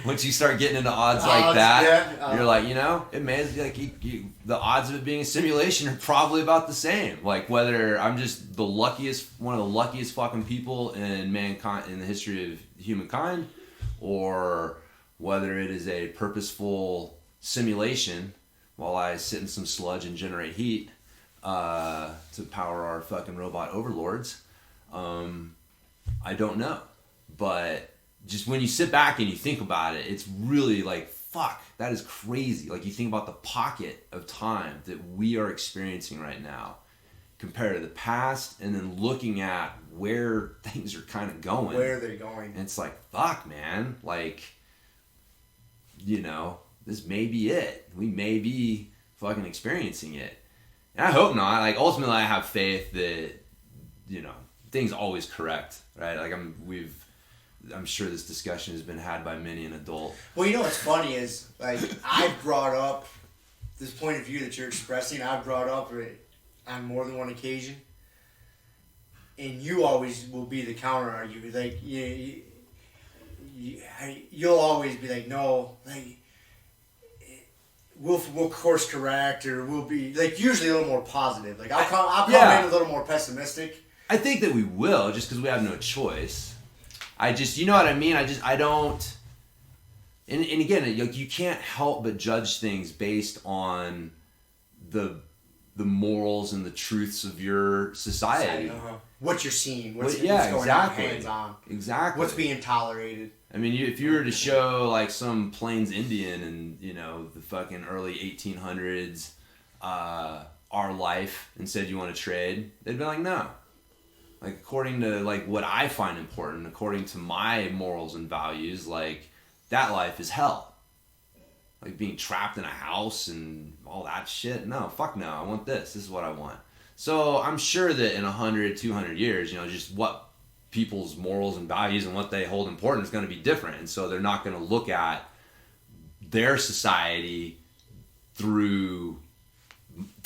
Once you start getting into odds like that, yeah, you're like, it may like the odds of it being a simulation are probably about the same. Like, whether I'm just one of the luckiest fucking people in mankind, in the history of humankind, or whether it is a purposeful simulation while I sit in some sludge and generate heat to power our fucking robot overlords? I don't know. But just when you sit back and you think about it, it's really like, fuck, that is crazy. Like, you think about the pocket of time that we are experiencing right now compared to the past, and then looking at where things are kind of going. Where are they going? And it's like, fuck, man. Like, you know, this may be it. We may be fucking experiencing it. And I hope not. Like, ultimately, I have faith that, you know, things always correct, right? Like, I'm sure this discussion has been had by many an adult. Well, you know what's funny is, like, I've brought up this point of view that you're expressing. I've brought up on more than one occasion, and you always will be the counter argument. Like, you'll always be like, no, like, we'll course correct, or we'll be like usually a little more positive. Like, I'll come in a little more pessimistic. I think that we will, just because we have no choice. I just, you know what I mean? I don't, and again, like, you can't help but judge things based on the morals and the truths of your society. What you're seeing, what's going exactly. on, hands-on. Exactly. What's being tolerated. I mean, if you were to show, like, some Plains Indian in, you know, the fucking early 1800s, our life, and said you want to trade, they'd be like, no. Like, according to, like, what I find important, according to my morals and values, like, that life is hell. Like, being trapped in a house and all that shit. No, fuck no. I want this. This is what I want. So I'm sure that in 100, 200 years, you know, just what people's morals and values and what they hold important is going to be different. And so they're not going to look at their society through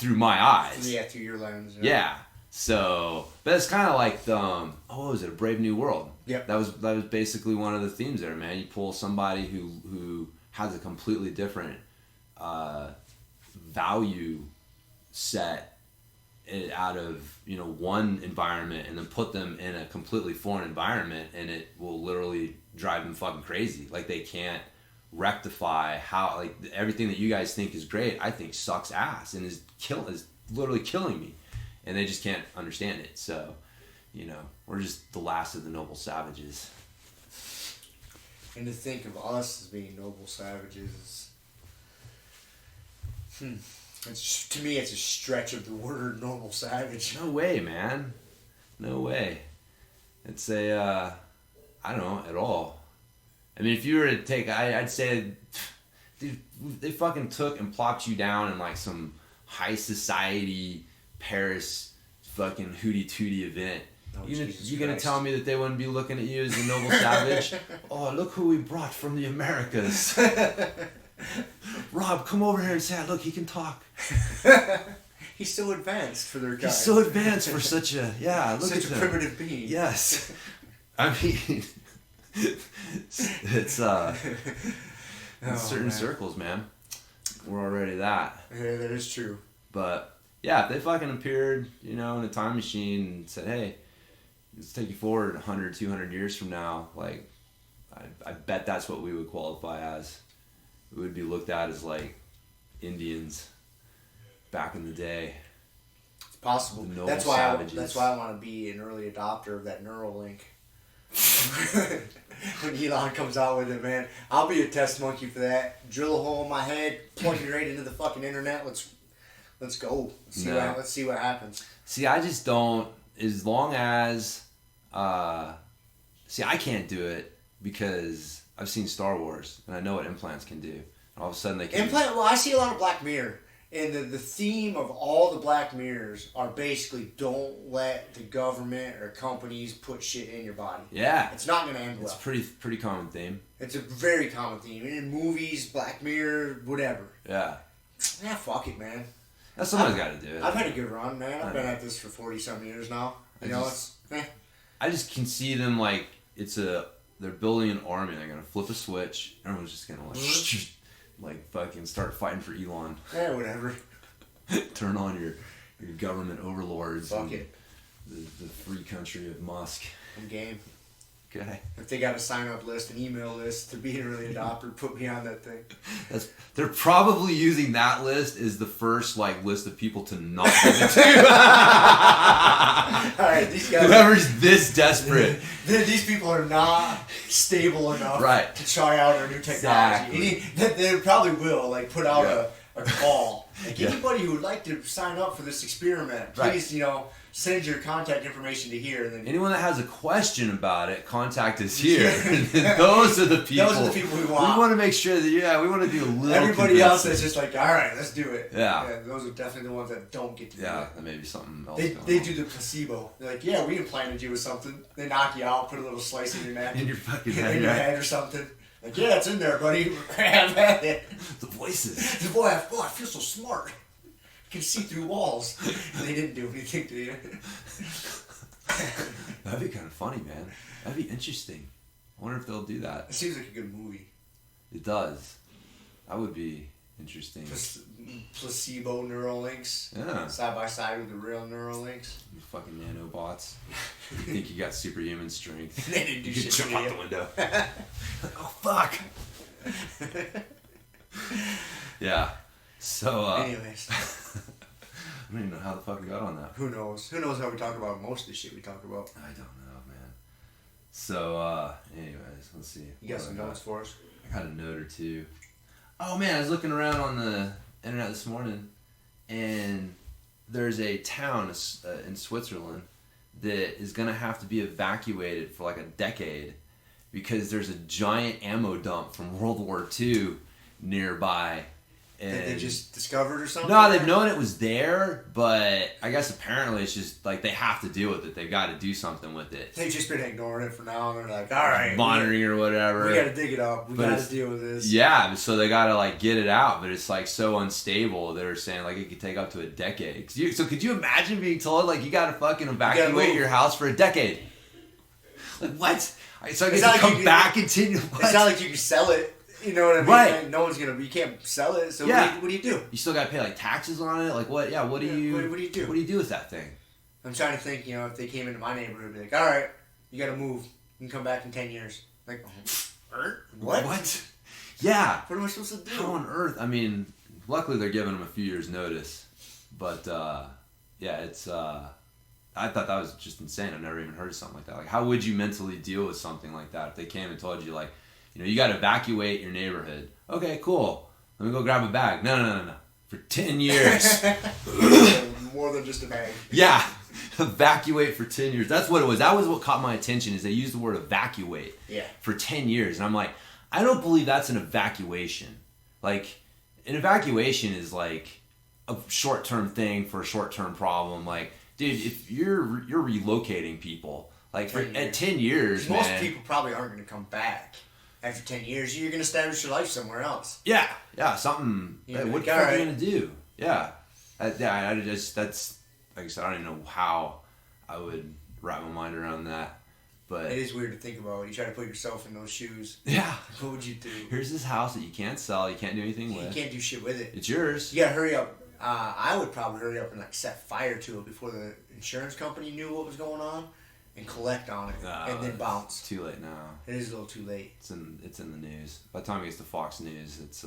my eyes. Yeah, through your lens. Yeah. So, but it's kind of like what was it? A Brave New World. Yep. That was basically one of the themes there, man. You pull somebody who has a completely different value set out of, you know, one environment, and then put them in a completely foreign environment, and it will literally drive them fucking crazy. Like, they can't rectify how, like, everything that you guys think is great, I think sucks ass and is literally killing me. And they just can't understand it. So, you know, we're just the last of the noble savages. And to think of us as being noble savages, it's, to me, it's a stretch of the word noble savage. No way, man. No way. It's I don't know, at all. I mean, if you were to take, I'd say, dude, they fucking took and plopped you down in, like, some high society Paris fucking hootie tootie event. You gonna tell me that they wouldn't be looking at you as a noble savage? Oh, look who we brought from the Americas. Rob, come over here and say, look, he can talk. He's so advanced for their kind. He's so advanced for such a, look such at a primitive being. Yes. I mean, it's in certain circles, man. We're already that. Yeah, that is true. But yeah, if they fucking appeared, you know, in a time machine and said, hey, let's take you forward 100, 200 years from now, like, I bet that's what we would qualify as. We would be looked at as, like, Indians back in the day. It's possible. That's why I want to be an early adopter of that Neuralink. When Elon comes out with it, man, I'll be a test monkey for that. Drill a hole in my head, plug it right into the fucking internet. Let's go. Let's see what happens. See, I just don't. As long as, I can't do it because I've seen Star Wars and I know what implants can do. And all of a sudden they can. Well, I see a lot of Black Mirror, and the theme of all the Black Mirrors are basically don't let the government or companies put shit in your body. Yeah, it's not gonna end well. It's a pretty common theme. It's a very common theme in movies, Black Mirror, whatever. Yeah. Yeah, fuck it, man. Somebody's got to do it. I've had a good run, man. I've been at this for 40-something years now. I just can see them like they're building an army. They're gonna flip a switch. Everyone's just gonna like fucking start fighting for Elon. Yeah, whatever. Turn on your government overlords. Fuck it. The free country of Musk. I'm game. Okay. If they got a sign-up list, an email list to be an early adopter, put me on that thing. They're probably using that list as the first list of people to not give it to. All right, these guys. Whoever's this desperate. These people are not stable enough to try out our new technology. Exactly. They probably will put out a call. Anybody who would like to sign up for this experiment, please, send your contact information to here. And then anyone that has a question about it, contact us here. Those are the people. Those are the people we want. We want to make sure that, we want to do a little Everybody else that's just all right, let's do it. Yeah. Those are definitely the ones that don't get to do it. Yeah, that may be something else. They do the placebo. They're we implanted you with something. They knock you out, put a little slice in your neck. In your fucking in your head or something. It's in there, buddy. Have at it. The voices. Boy, I feel so smart. Can see through walls. They didn't do anything to you. That'd be kind of funny, man. That'd be interesting. I wonder if they'll do that. It seems like a good movie. It does. That would be interesting. Placebo neural links. Yeah. Side by side with the real neural links. You fucking nanobots. You think you got superhuman strength. They didn't do shit. Jump out the window. Oh, fuck. Yeah. So, anyways. I don't even know how the fuck we got on that. Who knows? Who knows how we talk about most of the shit we talk about? I don't know, man. So, anyways, let's see. You got some notes for us? I got a note or two. Oh, man, I was looking around on the internet this morning, and there's a town in Switzerland that is going to have to be evacuated for a decade because there's a giant ammo dump from World War II nearby. And that they just discovered or something? No, they've known it was there, but I guess apparently it's just they have to deal with it. They've got to do something with it. They've just been ignoring it for now, and they're like, all right. Monitoring or whatever. We got to dig it up. We got to deal with this. Yeah, so they got to get it out, but it's so unstable. They're saying it could take up to a decade. So could you imagine being told you got to fucking evacuate your house for a decade? What? So I get to come back and continue. It's not like you can sell it. You know what I mean? Right. No one's you can't sell it. So yeah. What do you do? You still got to pay taxes on it. What? Yeah. What do you? What do you do? What do you do with that thing? I'm trying to think. If they came into my neighborhood, be like, all right, you got to move. You can come back in 10 years. What? What? Yeah. What am I supposed to do? How on earth? I mean, luckily they're giving them a few years' notice, but yeah, it's. I thought that was just insane. I've never even heard of something like that. How would you mentally deal with something like that if they came and told you you got to evacuate your neighborhood? Okay, cool. Let me go grab a bag. No. For 10 years. More than just a bag. Yeah. Evacuate for 10 years. That's what it was. That was what caught my attention is they used the word evacuate for 10 years. And I'm like, I don't believe that's an evacuation. An evacuation is a short-term thing for a short-term problem. Dude, if you're relocating people, at 10 years, most people probably aren't going to come back. After 10 years, you're going to establish your life somewhere else. Yeah, something. What the fuck are you going to do? Yeah. I just, that's, like I said, I don't even know how I would wrap my mind around that. But it is weird to think about. You try to put yourself in those shoes. Yeah. What would you do? Here's this house that you can't sell, you can't do anything with. You can't do shit with it. It's yours. You got to hurry up. I would probably hurry up and set fire to it before the insurance company knew what was going on. And collect on it, and then bounce. It's too late now. It is a little too late. It's in the news. By the time it gets to Fox News, it's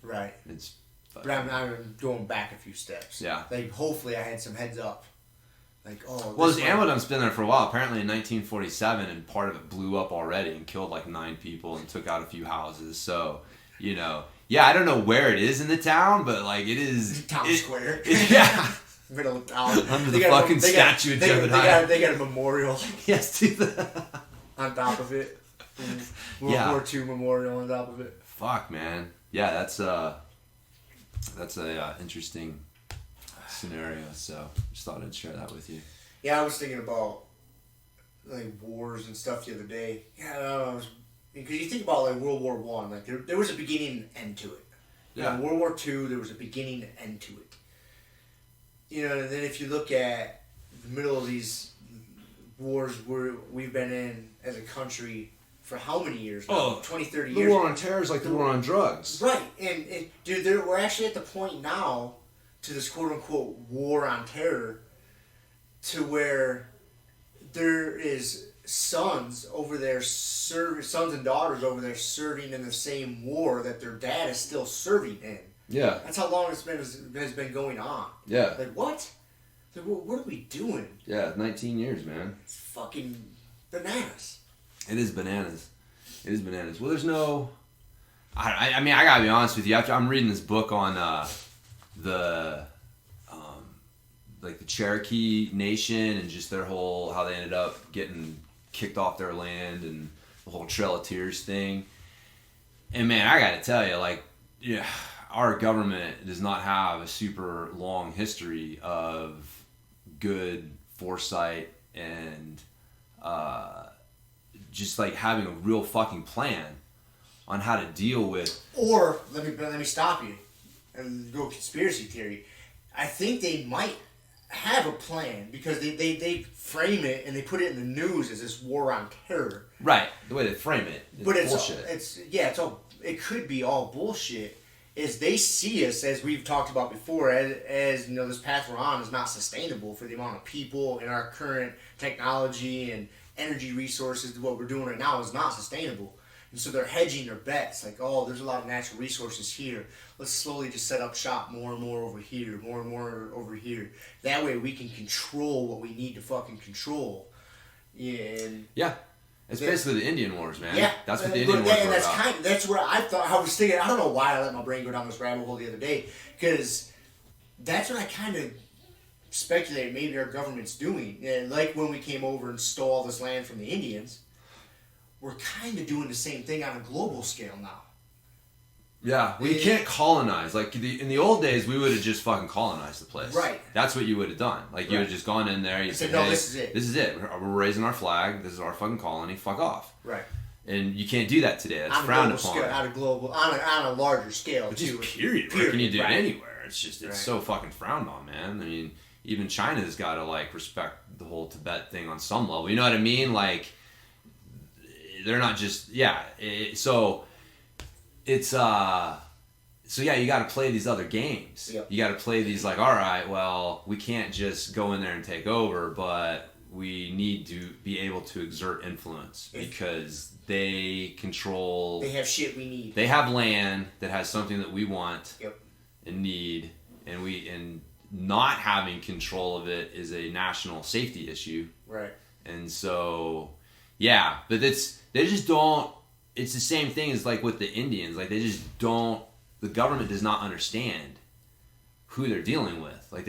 right. It's. But I'm going back a few steps. Yeah. Hopefully I had some heads up. Well, this ammo dump's been there for a while. Apparently in 1947, and part of it blew up already and killed 9 people and took out a few houses. So, yeah, I don't know where it is in the town, but it is. Town square. Yeah. Middle of town. Under the fucking statue of Jebediah. They got a memorial. Yes, to the on top of it. World War II memorial on top of it. Fuck, man. Yeah, that's a interesting scenario. So just thought I'd share that with you. Yeah, I was thinking about wars and stuff the other day. Yeah, because you think about World War I, there was a beginning and end to it. Yeah. World War II, there was a beginning and end to it. And then if you look at the middle of these wars we've been in as a country for how many years now? 20, 30 years. The war on terror is like the war on drugs. Right. And dude, we're actually at the point now to this quote-unquote war on terror to where there is sons over there sons and daughters over there serving in the same war that their dad is still serving in. Yeah. That's how long has been going on. Yeah. Like, what? Like, what are we doing? Yeah, 19 years, man. It's fucking bananas. It is bananas. It is bananas. Well, there's no... I mean, I gotta be honest with you. After I'm reading this book on the Cherokee Nation and just their whole... how they ended up getting kicked off their land and the whole Trail of Tears thing. And, man, I gotta tell you, like... yeah. Our government does not have a super long history of good foresight and just like having a real fucking plan on how to deal with. Or let me stop you and go conspiracy theory. I think they might have a plan because they frame it and they put it in the news as this war on terror. Right, the way they frame it. But it's bullshit. It could be all bullshit. Is they see us, as we've talked about before, as you know, this path we're on is not sustainable for the amount of people and our current technology and energy resources. What we're doing right now is not sustainable. And so they're hedging their bets, like, oh, there's a lot of natural resources here. Let's slowly just set up shop more and more over here, more and more over here. That way we can control what we need to fucking control. Yeah. It's basically the Indian Wars, man. Yeah, that's what the Indian Wars were about. That's where I was thinking. I don't know why I let my brain go down this rabbit hole the other day, because that's what I kind of speculated maybe our government's doing. And like when we came over and stole all this land from the Indians, we're kind of doing the same thing on a global scale now. Yeah, we can't colonize. Like in the old days, we would have just fucking colonized the place. Right. That's what you would have done. Like you would have just gone in there. You said, no, hey, this is it. This is it. We're raising our flag. This is our fucking colony. Fuck off. Right. And you can't do that today. That's frowned upon. On a larger scale. But just period. Where can you do it anywhere? It's just so fucking frowned on, man. I mean, even China's got to like respect the whole Tibet thing on some level. You know what I mean? Like they're not just so yeah, you got to play these other games. Yep. You got to play these like, all right, well, we can't just go in there and take over, but we need to be able to exert influence because they control. They have shit we need. They have land that has something that we want Yep. and need, and not having control of it is a national safety issue. Right. And so, yeah, but they just don't. It's the same thing as like with the Indians. Like they just don't. The government does not understand who they're dealing with. Like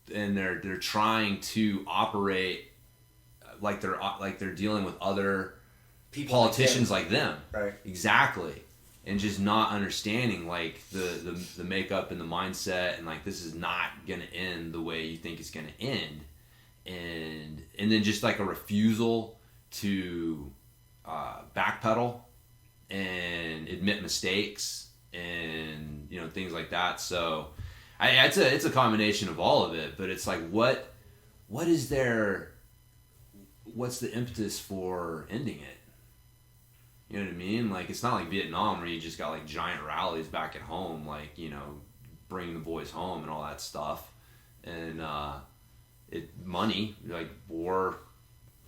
they're trying to operate like they're dealing with other politicians like them. Right. Exactly. And just not understanding like the makeup and the mindset and like this is not gonna end the way you think it's gonna end, and then just like a refusal to backpedal and admit mistakes. And things like that. So, it's a combination of all of it. But it's like, what's the impetus for ending it? You know what I mean? Like it's not like Vietnam where you just got like giant rallies back at home, like bringing the boys home and all that stuff. And money, like war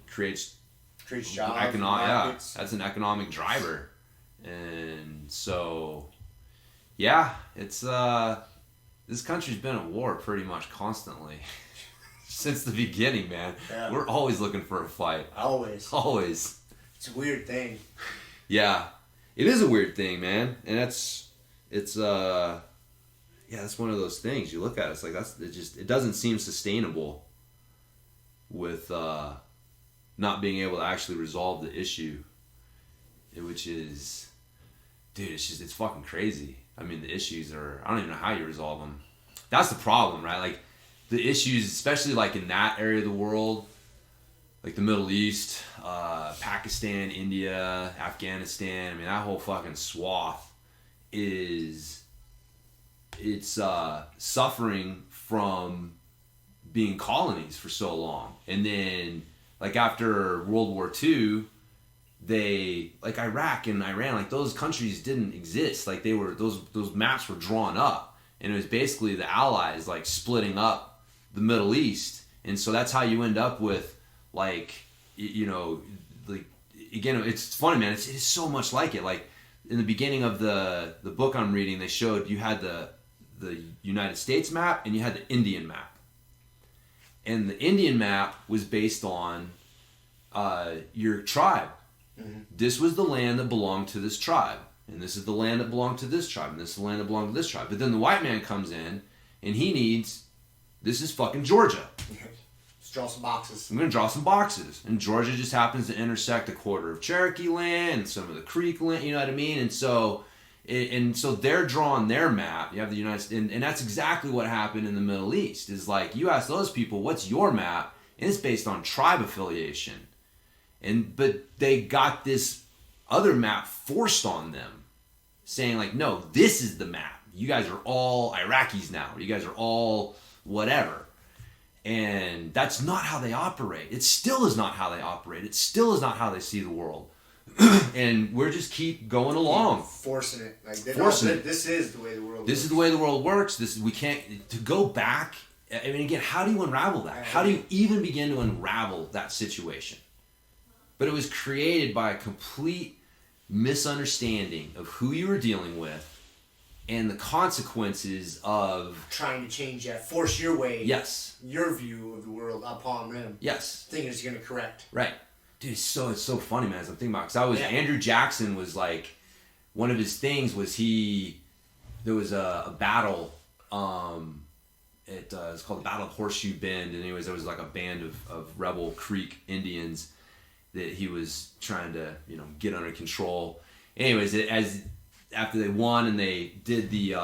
creates jobs. That's an economic driver, and so. Yeah, it's this country's been at war pretty much constantly since the beginning, man. Yeah. We're always looking for a fight. Always. It's a weird thing. Yeah, it is a weird thing, man, and that's one of those things you look at. It's like it doesn't seem sustainable with not being able to actually resolve the issue, which is, dude, it's fucking crazy. I mean, the issues I don't even know how you resolve them. That's the problem, right? Like, the issues, especially, like, in that area of the world, like the Middle East, Pakistan, India, Afghanistan, I mean, that whole fucking swath it's suffering from being colonies for so long. And then, like, after World War II, they like Iraq and Iran, like those countries didn't exist. Like they were those maps were drawn up, and it was basically the Allies like splitting up the Middle East, and so that's how you end up with like like again, it's funny, man. It is so much like it. Like in the beginning of the book I'm reading, they showed you had the United States map and you had the Indian map. And the Indian map was based on your tribe. Mm-hmm. This was the land that belonged to this tribe. And this is the land that belonged to this tribe. And this is the land that belonged to this tribe. But then the white man comes in and he needs, this is fucking Georgia. Let's draw some boxes. I'm going to draw some boxes. And Georgia just happens to intersect a quarter of Cherokee land and some of the Creek land, you know what I mean? And so they're drawing their map. You have the United States, and that's exactly what happened in the Middle East. Is like you ask those people, "What's your map?" And it's based on tribe affiliation, but they got this other map forced on them, saying like, "No, this is the map. You guys are all Iraqis now. You guys are all whatever." And that's not how they operate. It still is not how they operate. It still is not how they see the world. And we're just keep going along, forcing it. Like forcing it. This is the way the world. This is the way the world works. We can't to go back. I mean, again, how do you unravel that? How do you even begin to unravel that situation? But it was created by a complete misunderstanding of who you were dealing with and the consequences of trying to change that, force your way. Yes. Your view of the world upon them. Yes. Thinking it's going to correct. Right. Dude, it's so funny, man, as I'm thinking about it. Because Andrew Jackson was like, one of his things was there was a battle, it's called the Battle of Horseshoe Bend, and anyways, there was like a band of rebel Creek Indians that he was trying to, get under control. Anyways, after they won and they did the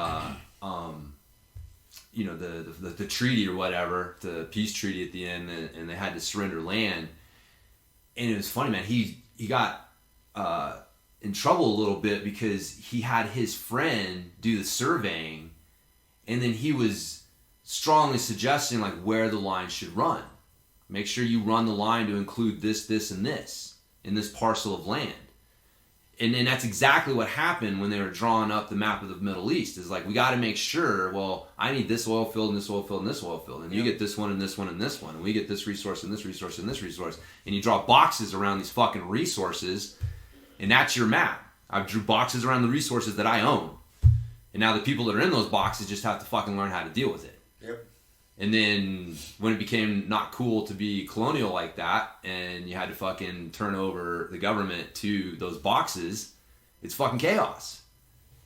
treaty or whatever, the peace treaty at the end, and they had to surrender land. And it was funny, man. He got in trouble a little bit because he had his friend do the surveying, and then he was strongly suggesting like where the line should run. Make sure you run the line to include this, this, and this in this parcel of land. And then that's exactly what happened when they were drawing up the map of the Middle East. Is like, we got to make sure, well, I need this oil field and this oil field and this oil field. And you get this one and this one and this one. And we get this resource and this resource and this resource. And you draw boxes around these fucking resources. And that's your map. I drew boxes around the resources that I own. And now the people that are in those boxes just have to fucking learn how to deal with it. Yep. And then when it became not cool to be colonial like that, and you had to fucking turn over the government to those boxes, it's fucking chaos.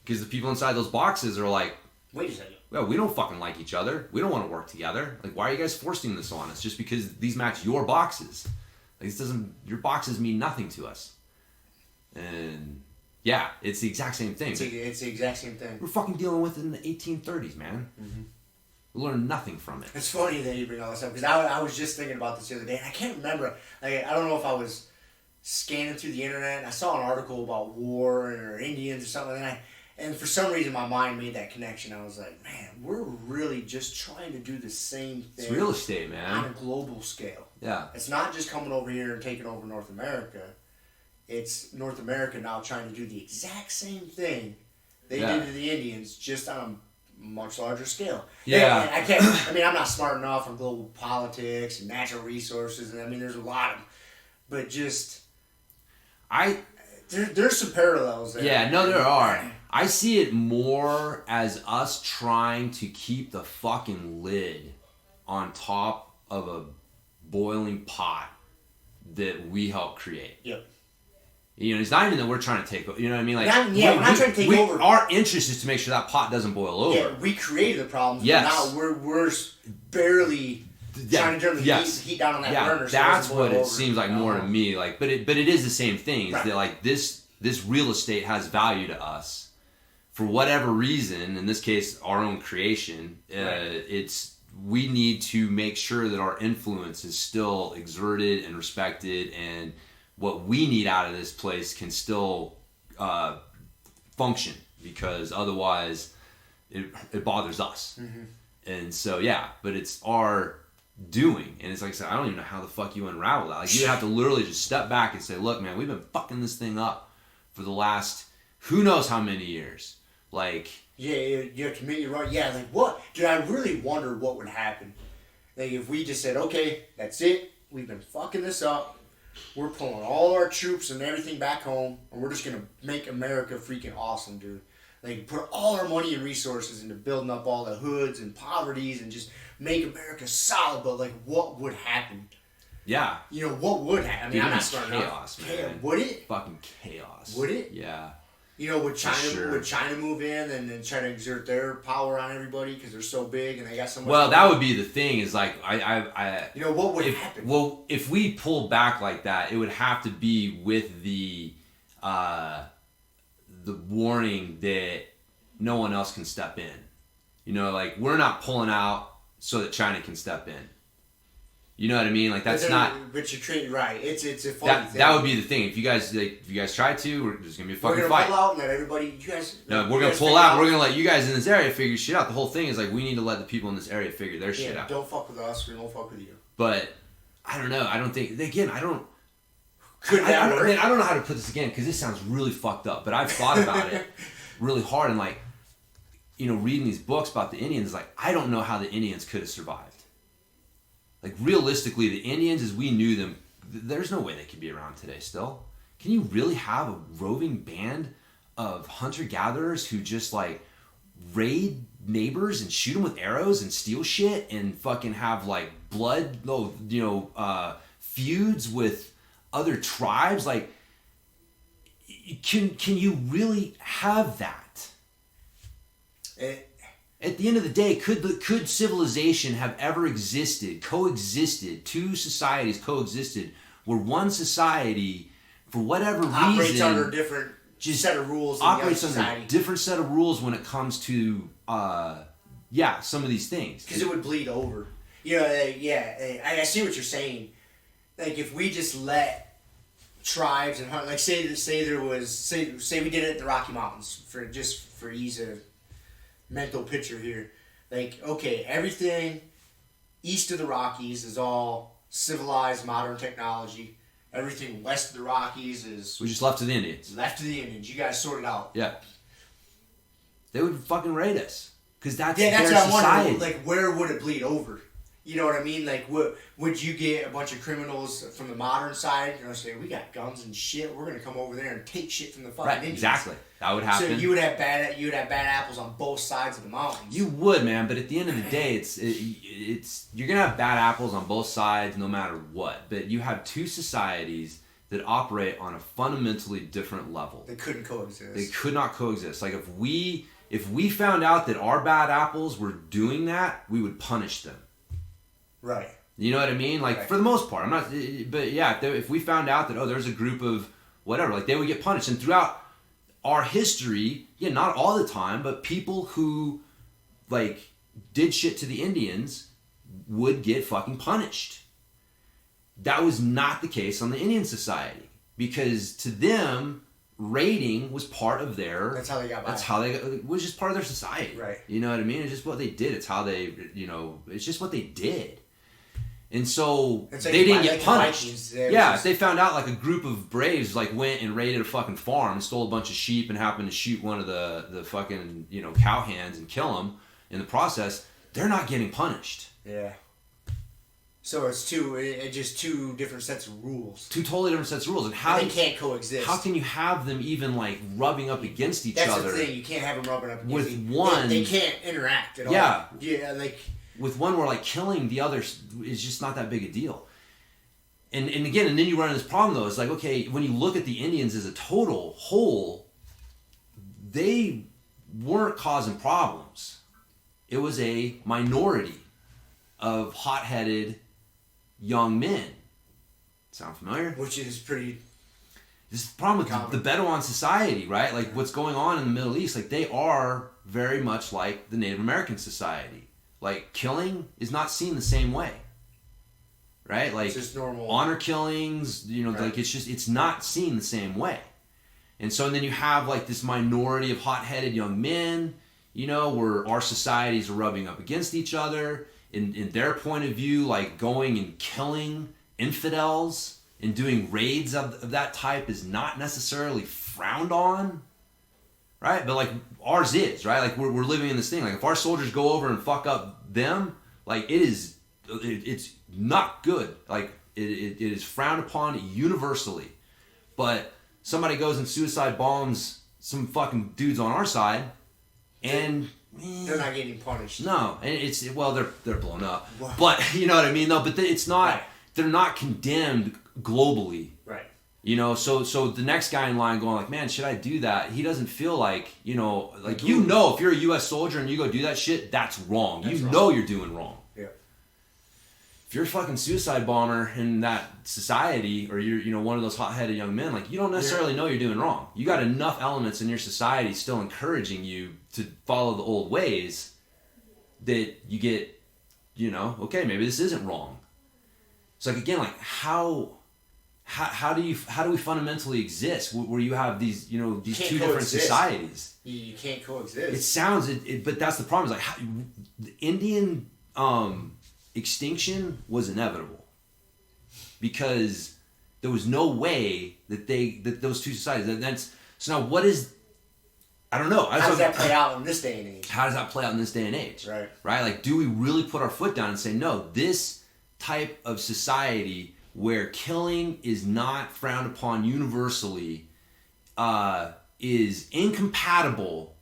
Because the people inside those boxes are like, wait a second. Well, we don't fucking like each other. We don't want to work together. Like, why are you guys forcing this on us? Just because these match your boxes. Like, your boxes mean nothing to us. And yeah, it's the exact same thing. It's the exact same thing. We're fucking dealing with it in the 1830s, man. Mm-hmm. We learned nothing from it. It's funny that you bring all this up, because I was just thinking about this the other day, and I can't remember. Like, I don't know if I was scanning through the internet, and I saw an article about war or Indians or something, and for some reason my mind made that connection. I was like, man, we're really just trying to do the same thing. It's real estate, man. On a global scale. Yeah. It's not just coming over here and taking over North America. It's North America now trying to do the exact same thing they did to the Indians, just on a much larger scale. Yeah. And I'm not smart enough on global politics and natural resources, and there's a lot of, but just there's some parallels there. Yeah, no, there are. I see it more as us trying to keep the fucking lid on top of a boiling pot that we helped create. Yep. It's not even that we're trying to take over. You know what I mean? Like, we're not trying to take over. Our interest is to make sure that pot doesn't boil over. Yeah, we created the problems. Yes. But now we're barely trying to turn the heat down on that burner. That's what it seems like more to me. Like, but it is the same thing. Is that like this real estate has value to us for whatever reason. In this case, our own creation. We need to make sure that our influence is still exerted and respected, and what we need out of this place can still function, because otherwise it bothers us. Mm-hmm. And so, but it's our doing. And it's like I said, I don't even know how the fuck you unravel that. Like, you have to literally just step back and say, look, man, we've been fucking this thing up for the last who knows how many years. Like, yeah, you have to admit you're right. Yeah, like what? Dude, I really wonder what would happen. Like, if we just said, okay, that's it. We've been fucking this up. we're pulling all our troops and everything back home, and we're just gonna make America freaking awesome, dude. Like, put all our money and resources into building up all the hoods and poverties and just make America solid. But like, what would happen? Yeah. You know, what would happen? I mean, I'm not starting chaos, man. Would it? Fucking chaos. Would it? Yeah. You know, would China sure. would China move in and then try to exert their power on everybody because they're so big and they got so much? Well, that would be the thing. Is like I. You know what would happen? Well, if we pull back like that, it would have to be with the warning that no one else can step in. You know, like, we're not pulling out so that China can step in. You know what I mean? Like, that's not. But you're treating right. It's a funny thing. That would be the thing. If you guys try to, there's gonna be a fucking fight. We're gonna pull out and let everybody. You guys. No, we're gonna pull out. We're gonna let you guys in this area figure shit out. The whole thing is like, we need to let the people in this area figure their shit out. Don't fuck with us. We won't fuck with you. But I don't know. I don't think. Again, I don't. Could that work? I don't know how to put this again because this sounds really fucked up. But I've thought about it really hard and, like, you know, reading these books about the Indians. Like, I don't know how the Indians could have survived. Like, realistically, the Indians as we knew them, there's no way they could be around today still. Can you really have a roving band of hunter-gatherers who just, like, raid neighbors and shoot them with arrows and steal shit and fucking have, like, feuds with other tribes? Like, can you really have that? At the end of the day, could civilization have ever coexisted, two societies coexisted, where one society, for whatever reason, operates under a different set of rules. Operates under a different set of rules when it comes to, some of these things. Because it would bleed over. You know, I see what you're saying. Like, if we just let tribes and like say we did it at the Rocky Mountains for ease of mental picture here. Like, okay, everything east of the Rockies is all civilized modern technology. Everything west of the Rockies is... We just left to the Indians. Left to the Indians. You guys sort it out. Yeah. They would fucking raid us. Because that's what society. I'm wondering. Like, where would it bleed over? You know what I mean? Like, would you get a bunch of criminals from the modern side? You know, say, we got guns and shit. We're going to come over there and take shit from the fucking Indians. Exactly. That would happen. So you would have bad apples on both sides of the mountains. You would, man. But at the end of the day, it's you're going to have bad apples on both sides no matter what. But you have two societies that operate on a fundamentally different level. They couldn't coexist. They could not coexist. Like, if we found out that our bad apples were doing that, we would punish them. Right. You know what I mean? Like, for the most part. I'm not... But, yeah, if we found out that, there's a group of whatever, like, they would get punished. And throughout our history, not all the time, but people who, like, did shit to the Indians would get fucking punished. That was not the case on the Indian society. Because to them, raiding was part of their... That's how they got by. It was just part of their society. Right. You know what I mean? It's just what they did. It's how they, it's just what they did. And so they didn't get punished. If they found out, like, a group of braves, like, went and raided a fucking farm and stole a bunch of sheep and happened to shoot one of the fucking, cowhands and kill them in the process, they're not getting punished. Yeah. So it's just two different sets of rules. Two totally different sets of rules. And how they can't coexist. How can you have them even, like, rubbing up against each other? That's the thing. You can't have them rubbing up against with one. They can't interact at all. Yeah, like... With one where, like, killing the other is just not that big a deal. And then you run into this problem, though. It's like, okay, when you look at the Indians as a total whole, they weren't causing problems. It was a minority of hot-headed young men. Sound familiar? Which is pretty... This is the problem with the Bedouin society, right? Like, what's going on in the Middle East, like, they are very much like the Native American society. Like, killing is not seen the same way, right? Like, it's just normal honor killings, right. Like, it's not seen the same way. And so then you have, like, this minority of hot-headed young men, where our societies are rubbing up against each other. In their point of view, like, going and killing infidels and doing raids of that type is not necessarily frowned on. Right? But, like, ours is, right? Like, we're living in this thing. Like, if our soldiers go over and fuck up them, like, it's not good. Like, It is frowned upon universally. But somebody goes and suicide bombs some fucking dudes on our side, and they're not getting punished. No, and they're blown up. Wow. But you know what I mean, though. But it's not. Right. They're not condemned globally. Right. You know, so the next guy in line going like, man, should I do that? He doesn't feel like, you know, like, you know, if you're a U.S. soldier and you go do that shit, that's wrong. You know you're doing wrong. Yeah. If you're a fucking suicide bomber in that society, or you're, you know, one of those hot-headed young men, like, you don't necessarily know you're doing wrong. You got enough elements in your society still encouraging you to follow the old ways that you get, you know, okay, maybe this isn't wrong. It's like, again, like, how do we fundamentally exist where you have these, you know, these two different societies? You can't coexist. It sounds, but that's the problem. Is like the Indian extinction was inevitable because there was no way that those two societies. So now what is? I don't know. How does that play out in this day and age? How does that play out in this day and age? Right. Right. Like, do we really put our foot down and say no? This type of society where killing is not frowned upon universally is incompatible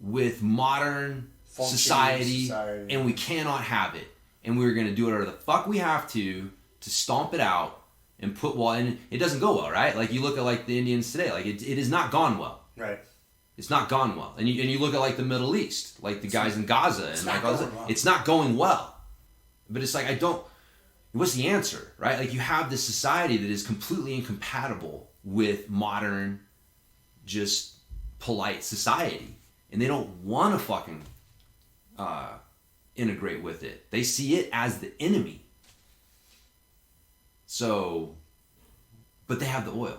with modern society, and we cannot have it. And we're going to do whatever the fuck we have to stomp it out and put and it doesn't go well, right? Like, you look at like the Indians today, like it is not gone well. Right. It's not gone well. And you look at like the Middle East, like the guys in Gaza, and like it's not going well. But it's like, what's the answer, right? Like, you have this society that is completely incompatible with modern, just polite society, and they don't want to fucking integrate with it. They see it as the enemy. So, but they have the oil.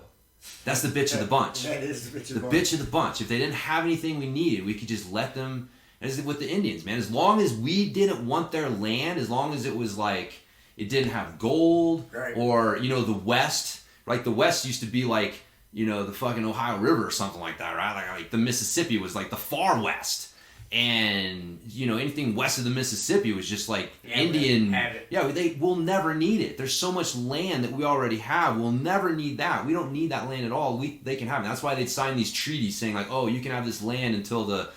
That's the bitch of the bunch. That is the bitch of the bunch. The bitch of the bunch. If they didn't have anything we needed, we could just let them. As with the Indians, man, as long as we didn't want their land, as long as it was like, it didn't have gold, right, or, you know, the West, like the West used to be like, you know, the fucking Ohio River or something like that, right? Like the Mississippi was like the far West. And, you know, anything west of the Mississippi was just like Indian. They will never need it. There's so much land that we already have. We'll never need that. We don't need that land at all. They can have it. That's why they'd sign these treaties saying like, oh, you can have this land until the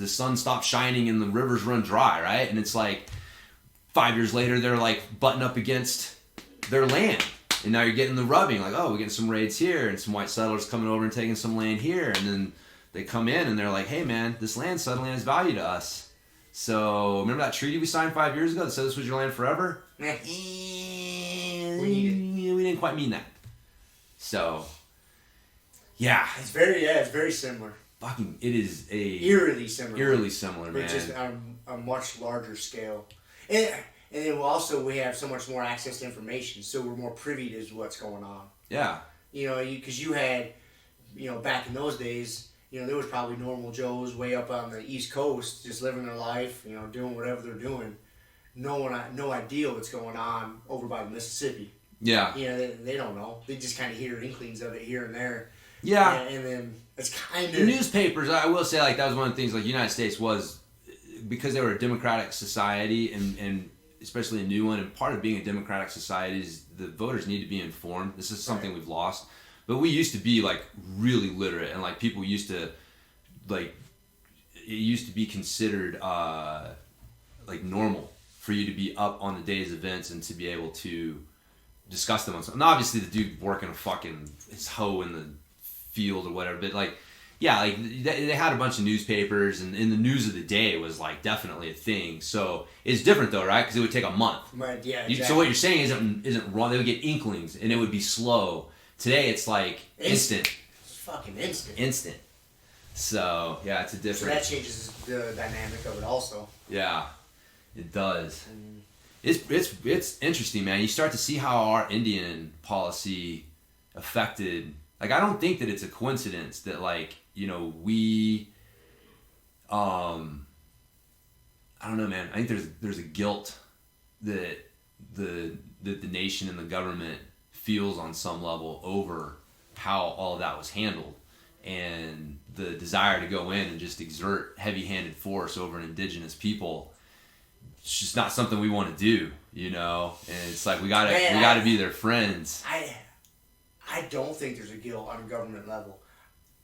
sun stops shining and the rivers run dry, right? And it's like 5 years later, they're like butting up against their land. And now you're getting the rubbing, like, oh, we're getting some raids here and some white settlers coming over and taking some land here. And then they come in and they're like, hey, man, this land suddenly has value to us. So remember that treaty we signed 5 years ago that said this was your land forever? We didn't quite mean that. So, yeah. It's very similar. Fucking, it is eerily similar, man. But just on a much larger scale. And then also we have so much more access to information, so we're more privy to what's going on. Yeah. You know, because you had, you know, back in those days, you know, there was probably normal Joes way up on the East Coast just living their life, you know, doing whatever they're doing. No idea what's going on over by the Mississippi. Yeah. You know, they don't know. They just kind of hear inklings of it here and there. Yeah. And then it's kind of... The newspapers, I will say, like, that was one of the things, like, the United States was, because they were a democratic society, and especially a new one, and part of being a democratic society is the voters need to be informed. This is something we've lost. But we used to be, like, really literate, and, like, people used to, like, it used to be considered, like, normal for you to be up on the day's events and to be able to discuss them on something. And obviously, the dude working his hoe in the field or whatever, but, like, yeah, like, they had a bunch of newspapers, and in the news of the day was, like, definitely a thing. So it's different, though, right? Because it would take a month. Right, yeah, exactly. So what you're saying isn't wrong. They would get inklings, and it would be slow. Today, it's, like, instant. It's fucking instant. Instant. So, yeah, it's a different... So that changes the dynamic of it also. Yeah, it does. It's interesting, man. You start to see how our Indian policy affected... Like, I don't think that it's a coincidence that, like, you know, we... I don't know, man. I think there's a guilt that the nation and the government feels on some level over how all of that was handled, and the desire to go in and just exert heavy-handed force over an indigenous people it's just not something we want to do, you know. And it's like we gotta be their friends. I don't think there's a guilt on a government level.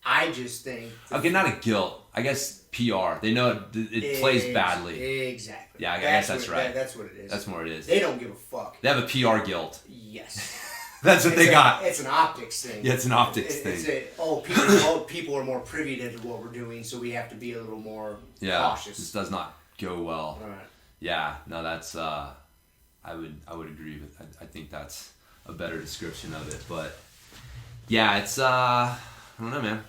I just think... Okay, not a guilt. I guess PR. They know it plays badly. Exactly. Yeah, I guess that's right. That's what it is. That's more it is. They don't give a fuck. They have a PR guilt. Yes. That's what they got. It's an optics thing. Yeah, it's an optics thing. People are more privy to what we're doing, so we have to be a little more cautious. This does not go well. All right. Yeah, no, that's... I would agree with... I think that's a better description of it, but... Yeah, it's... I don't know, man.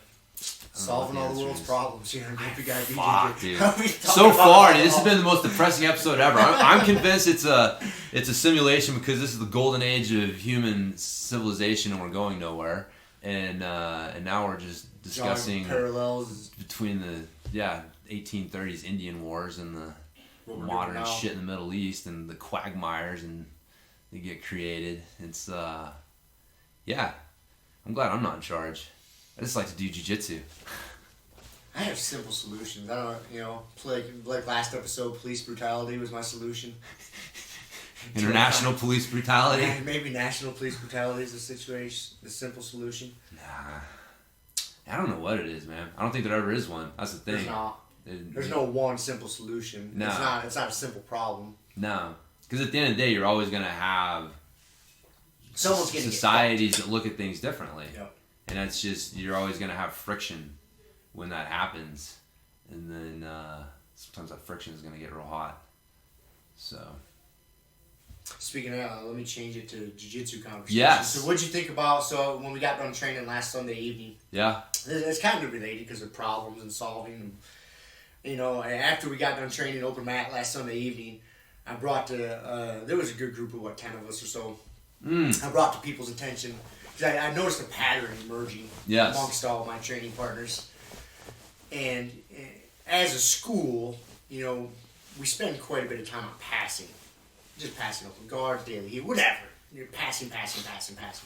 Solving all the world's problems here on Grumpy Guy BJJ. Fuck, dude. So far, dude, this has been the most depressing episode ever. I'm convinced it's a simulation because this is the golden age of human civilization and we're going nowhere. And now we're just discussing parallels between the 1830s Indian wars and the modern shit in the Middle East and the quagmires and they get created. It's I'm glad I'm not in charge. I just like to do jiu-jitsu. I have simple solutions. I don't, like last episode, police brutality was my solution. International police brutality? Yeah, maybe national police brutality is the simple solution. Nah. I don't know what it is, man. I don't think there ever is one. That's the thing. There's not. There's no one simple solution. No. It's not a simple problem. No. Because at the end of the day, you're always going to have societies that look at things differently. Yep. And that's just, you're always going to have friction when that happens. And then sometimes that friction is going to get real hot. So. Speaking of that, let me change it to jiu-jitsu conversation. Yes. So what'd you think about, when we got done training last Sunday evening? Yeah. It's kind of related because of problems and solving. And, after we got done training open mat last Sunday evening, I brought there was a good group of, 10 of us or so. I brought to people's attention. Because I noticed a pattern emerging amongst all of my training partners. And as a school, we spend quite a bit of time on passing. Just passing open guards, daily, whatever. You're passing.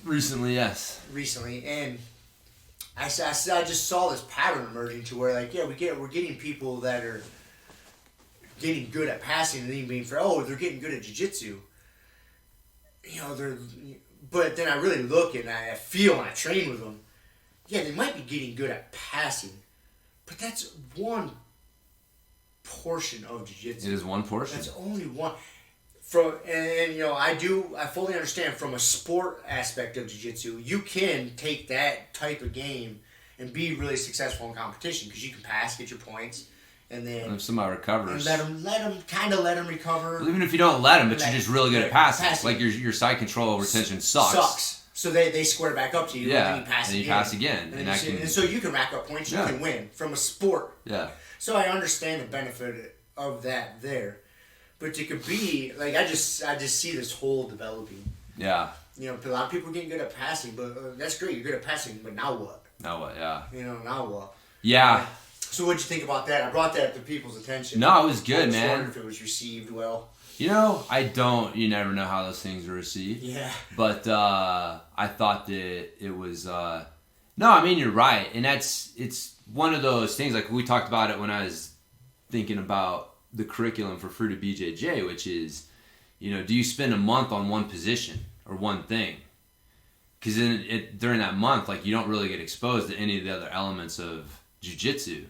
Recently, yes. And I just saw this pattern emerging to where, we're getting people that are getting good at passing and even being they're getting good at jiu-jitsu. But then I really look and I feel when I train with them, they might be getting good at passing, but that's one portion of jiu-jitsu. It is one portion. That's only one. I fully understand from a sport aspect of jiu-jitsu, you can take that type of game and be really successful in competition because you can pass, get your points. And then if somebody recovers, let them recover. Well, even if you don't let them, but you're just really good at passing. Like your side control retention sucks. So they square back up to you. Yeah, and you pass and you pass again, and so you can rack up points. You can win from a sport. Yeah. So I understand the benefit of that there, but to be I just see this whole developing. Yeah. A lot of people are getting good at passing, but that's great. You're good at passing, but now what? Now what? Yeah. Now what? Yeah. So what'd you think about that? I brought that to people's attention. No, it was good, man. I was wondering if it was received well. I don't. You never know how those things are received. Yeah. But I thought that it was. No, I mean you're right, and it's one of those things. Like we talked about it when I was thinking about the curriculum for Fruit of BJJ, which is, do you spend a month on one position or one thing? Because during that month, you don't really get exposed to any of the other elements of jiu-jitsu.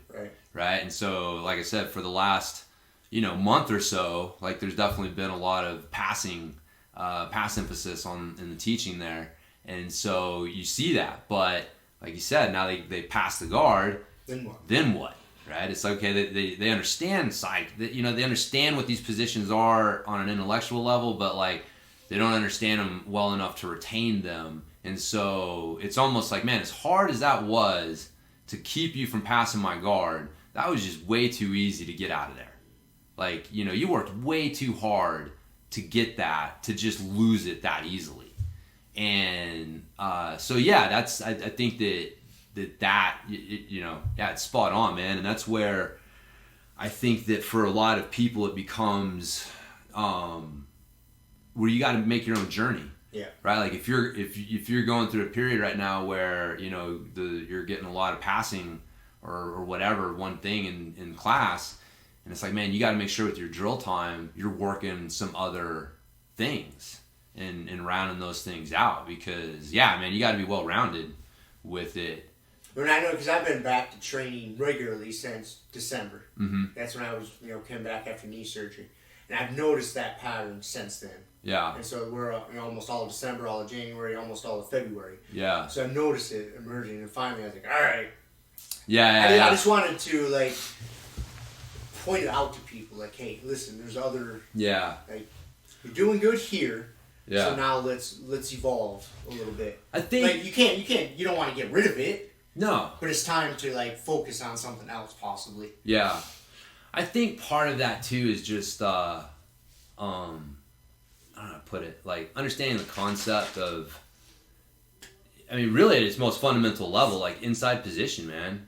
Right. And so, like I said, for the last, month or so, there's definitely been a lot of pass emphasis in the teaching there. And so you see that. But like you said, now they pass the guard. Then what? Right? It's okay. They understand they understand what these positions are on an intellectual level, but they don't understand them well enough to retain them. And so it's almost man, as hard as that was to keep you from passing my guard, that was just way too easy to get out of there. You worked way too hard to get that, to just lose it that easily. And so that's I think that it's spot on, man. And that's where I think that for a lot of people it becomes where you got to make your own journey. Yeah. Right. If you're going through a period right now where you're getting a lot of passing or whatever one thing in class, And it's like, man, you got to make sure with your drill time, you're working some other things and rounding those things out because, yeah, man, you got to be well-rounded with it. But I know because I've been back to training regularly since December. Mm-hmm. That's when I was, came back after knee surgery. And I've noticed that pattern since then. Yeah. And so we're almost all of December, all of January, almost all of February. Yeah. So I've noticed it emerging. And finally I was like, all right. Yeah. I just wanted to, point it out to people. Like, hey, listen, there's other... Yeah. Like, you're doing good here. Yeah. So now let's evolve a little bit. I think... you don't want to get rid of it. No. But it's time to, focus on something else, possibly. Yeah. I think part of that, too, is just, I don't know how to put it, understanding the concept of, really at its most fundamental level, inside position, man.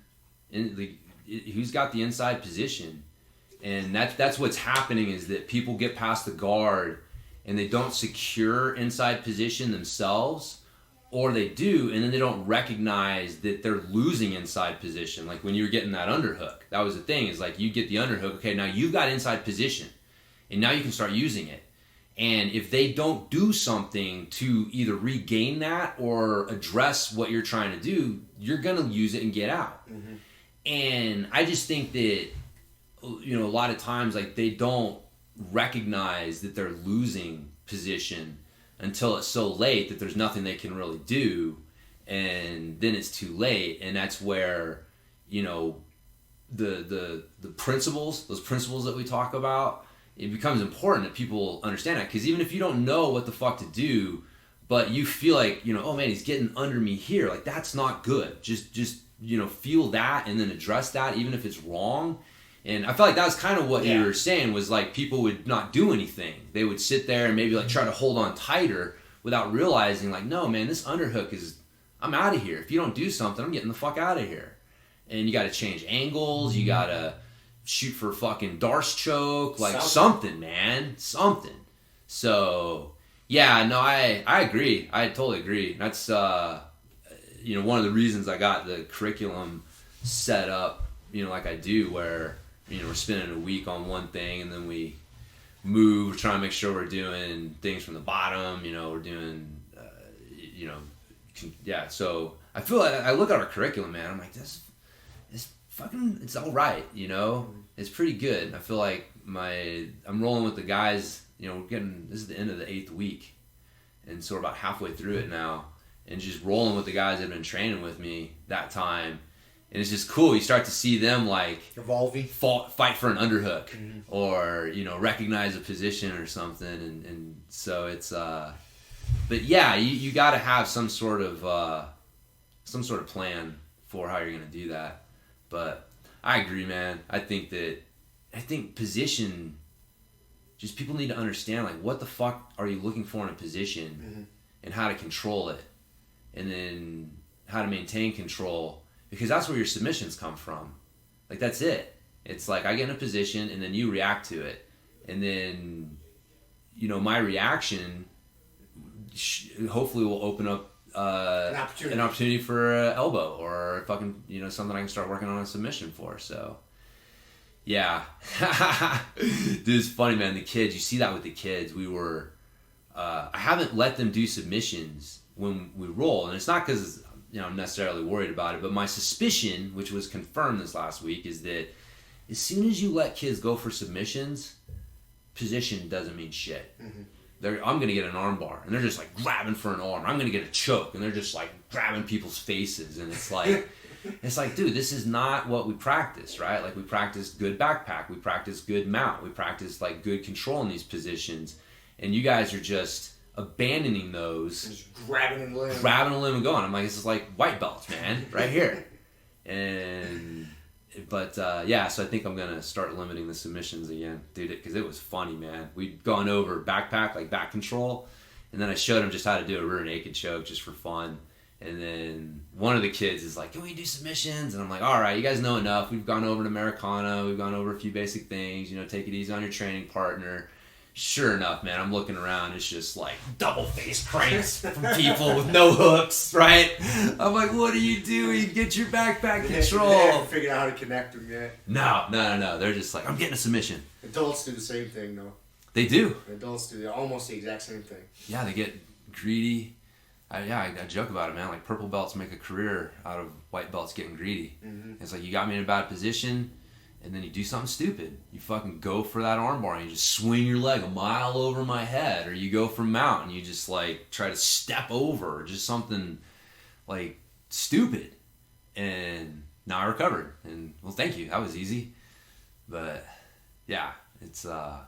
Who's got the inside position? And that's what's happening is that people get past the guard and they don't secure inside position themselves, or they do, and then they don't recognize that they're losing inside position. Like when you were getting that underhook, that was the thing, is you get the underhook, okay, now you've got inside position, and now you can start using it. And if they don't do something to either regain that or address what you're trying to do, you're going to use it and get out. Mm-hmm. And I just think that, a lot of times, they don't recognize that they're losing position until it's so late that there's nothing they can really do, and then it's too late. And that's where, the principles, those principles that we talk about, it becomes important that people understand that. Because even if you don't know what the fuck to do, but you feel like, oh man, he's getting under me here, that's not good. Just feel that and then address that, even if it's wrong. And I felt like that was kind of what you were saying, was people would not do anything. They would sit there and maybe try to hold on tighter without realizing no, man, this underhook I'm out of here. If you don't do something, I'm getting the fuck out of here. And you got to change angles. You got to shoot for fucking Darce choke, something, man, something. So yeah, no, I agree. I totally agree. That's one of the reasons I got the curriculum set up, like I do, where we're spending a week on one thing and then we move, trying to make sure we're doing things from the bottom, we're doing, so I feel like I look at our curriculum, man, I'm like, this fucking, it's all right, it's pretty good. I feel like I'm rolling with the guys, this is the end of the 8th week, and so we're about halfway through it now, and just rolling with the guys that have been training with me that time. And it's just cool. You start to see them evolving, fight for an underhook, mm-hmm. or recognize a position or something, and so it's but yeah, you got to have some sort of plan for how you're gonna do that. But I agree, man. I think position, just people need to understand what the fuck are you looking for in a position, mm-hmm. and how to control it, and then how to maintain control. Because that's where your submissions come from. That's it. It's I get in a position and then you react to it. And then, my reaction hopefully will open up an opportunity for an elbow or fucking, something I can start working on a submission for. So, yeah. Dude, it's funny, man. The kids, you see that with the kids. We were, I haven't let them do submissions when we roll. And it's not because... I'm necessarily worried about it, but my suspicion, which was confirmed this last week, is that as soon as you let kids go for submissions, position doesn't mean shit. Mm-hmm. I'm going to get an arm bar, and they're just grabbing for an arm. I'm going to get a choke, and they're just grabbing people's faces, and it's dude, this is not what we practice, right? We practice good backpack, we practice good mount, we practice good control in these positions, and you guys are just abandoning those, just grabbing a limb and going. I'm this is white belts, man, right here. But so I think I'm gonna start limiting the submissions again, dude, because it was funny, man. We'd gone over backpack, back control, and then I showed him just how to do a rear naked choke just for fun. And then one of the kids is can we do submissions? And I'm all right, you guys know enough. We've gone over an Americana, we've gone over a few basic things, take it easy on your training partner. sure enough, man, I'm looking around. It's just like double face cranks from people with no hooks, right? I'm like, what are you doing? Get your backpack control. They haven't figured out how to connect them yet. No. They're just like, I'm getting a submission. Adults do the same thing, though. They do. Adults do almost the exact same thing. Yeah, they get greedy. I joke about it, man. Like, purple belts make a career out of white belts getting greedy. Mm-hmm. It's like, you got me in a bad position, and then you do something stupid. You fucking go for that armbar, and you just swing your leg a mile over my head, or you go for mount, and you just, like, try to step over, or just something, like, stupid. And now I recovered, and, well, thank you. That was easy. But, yeah, it's a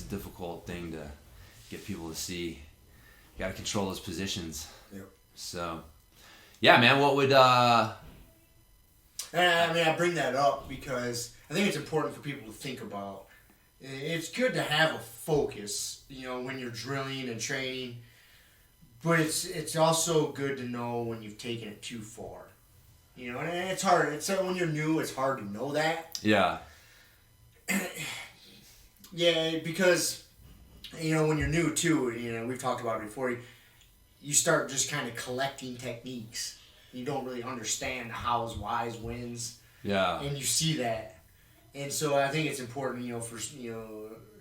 difficult thing to get people to see. You gotta control those positions. Yep. So, yeah, man, what would... I bring that up because I think it's important for people to think about. It's good to have a focus, when you're drilling and training, but it's also good to know when you've taken it too far. And it's hard. It's when you're new, it's hard to know that. Yeah. Yeah, because... when you're new too, we've talked about it before, you start just kind of collecting techniques. You don't really understand the hows, whys, whens. Yeah. And you see that. And so I think it's important, for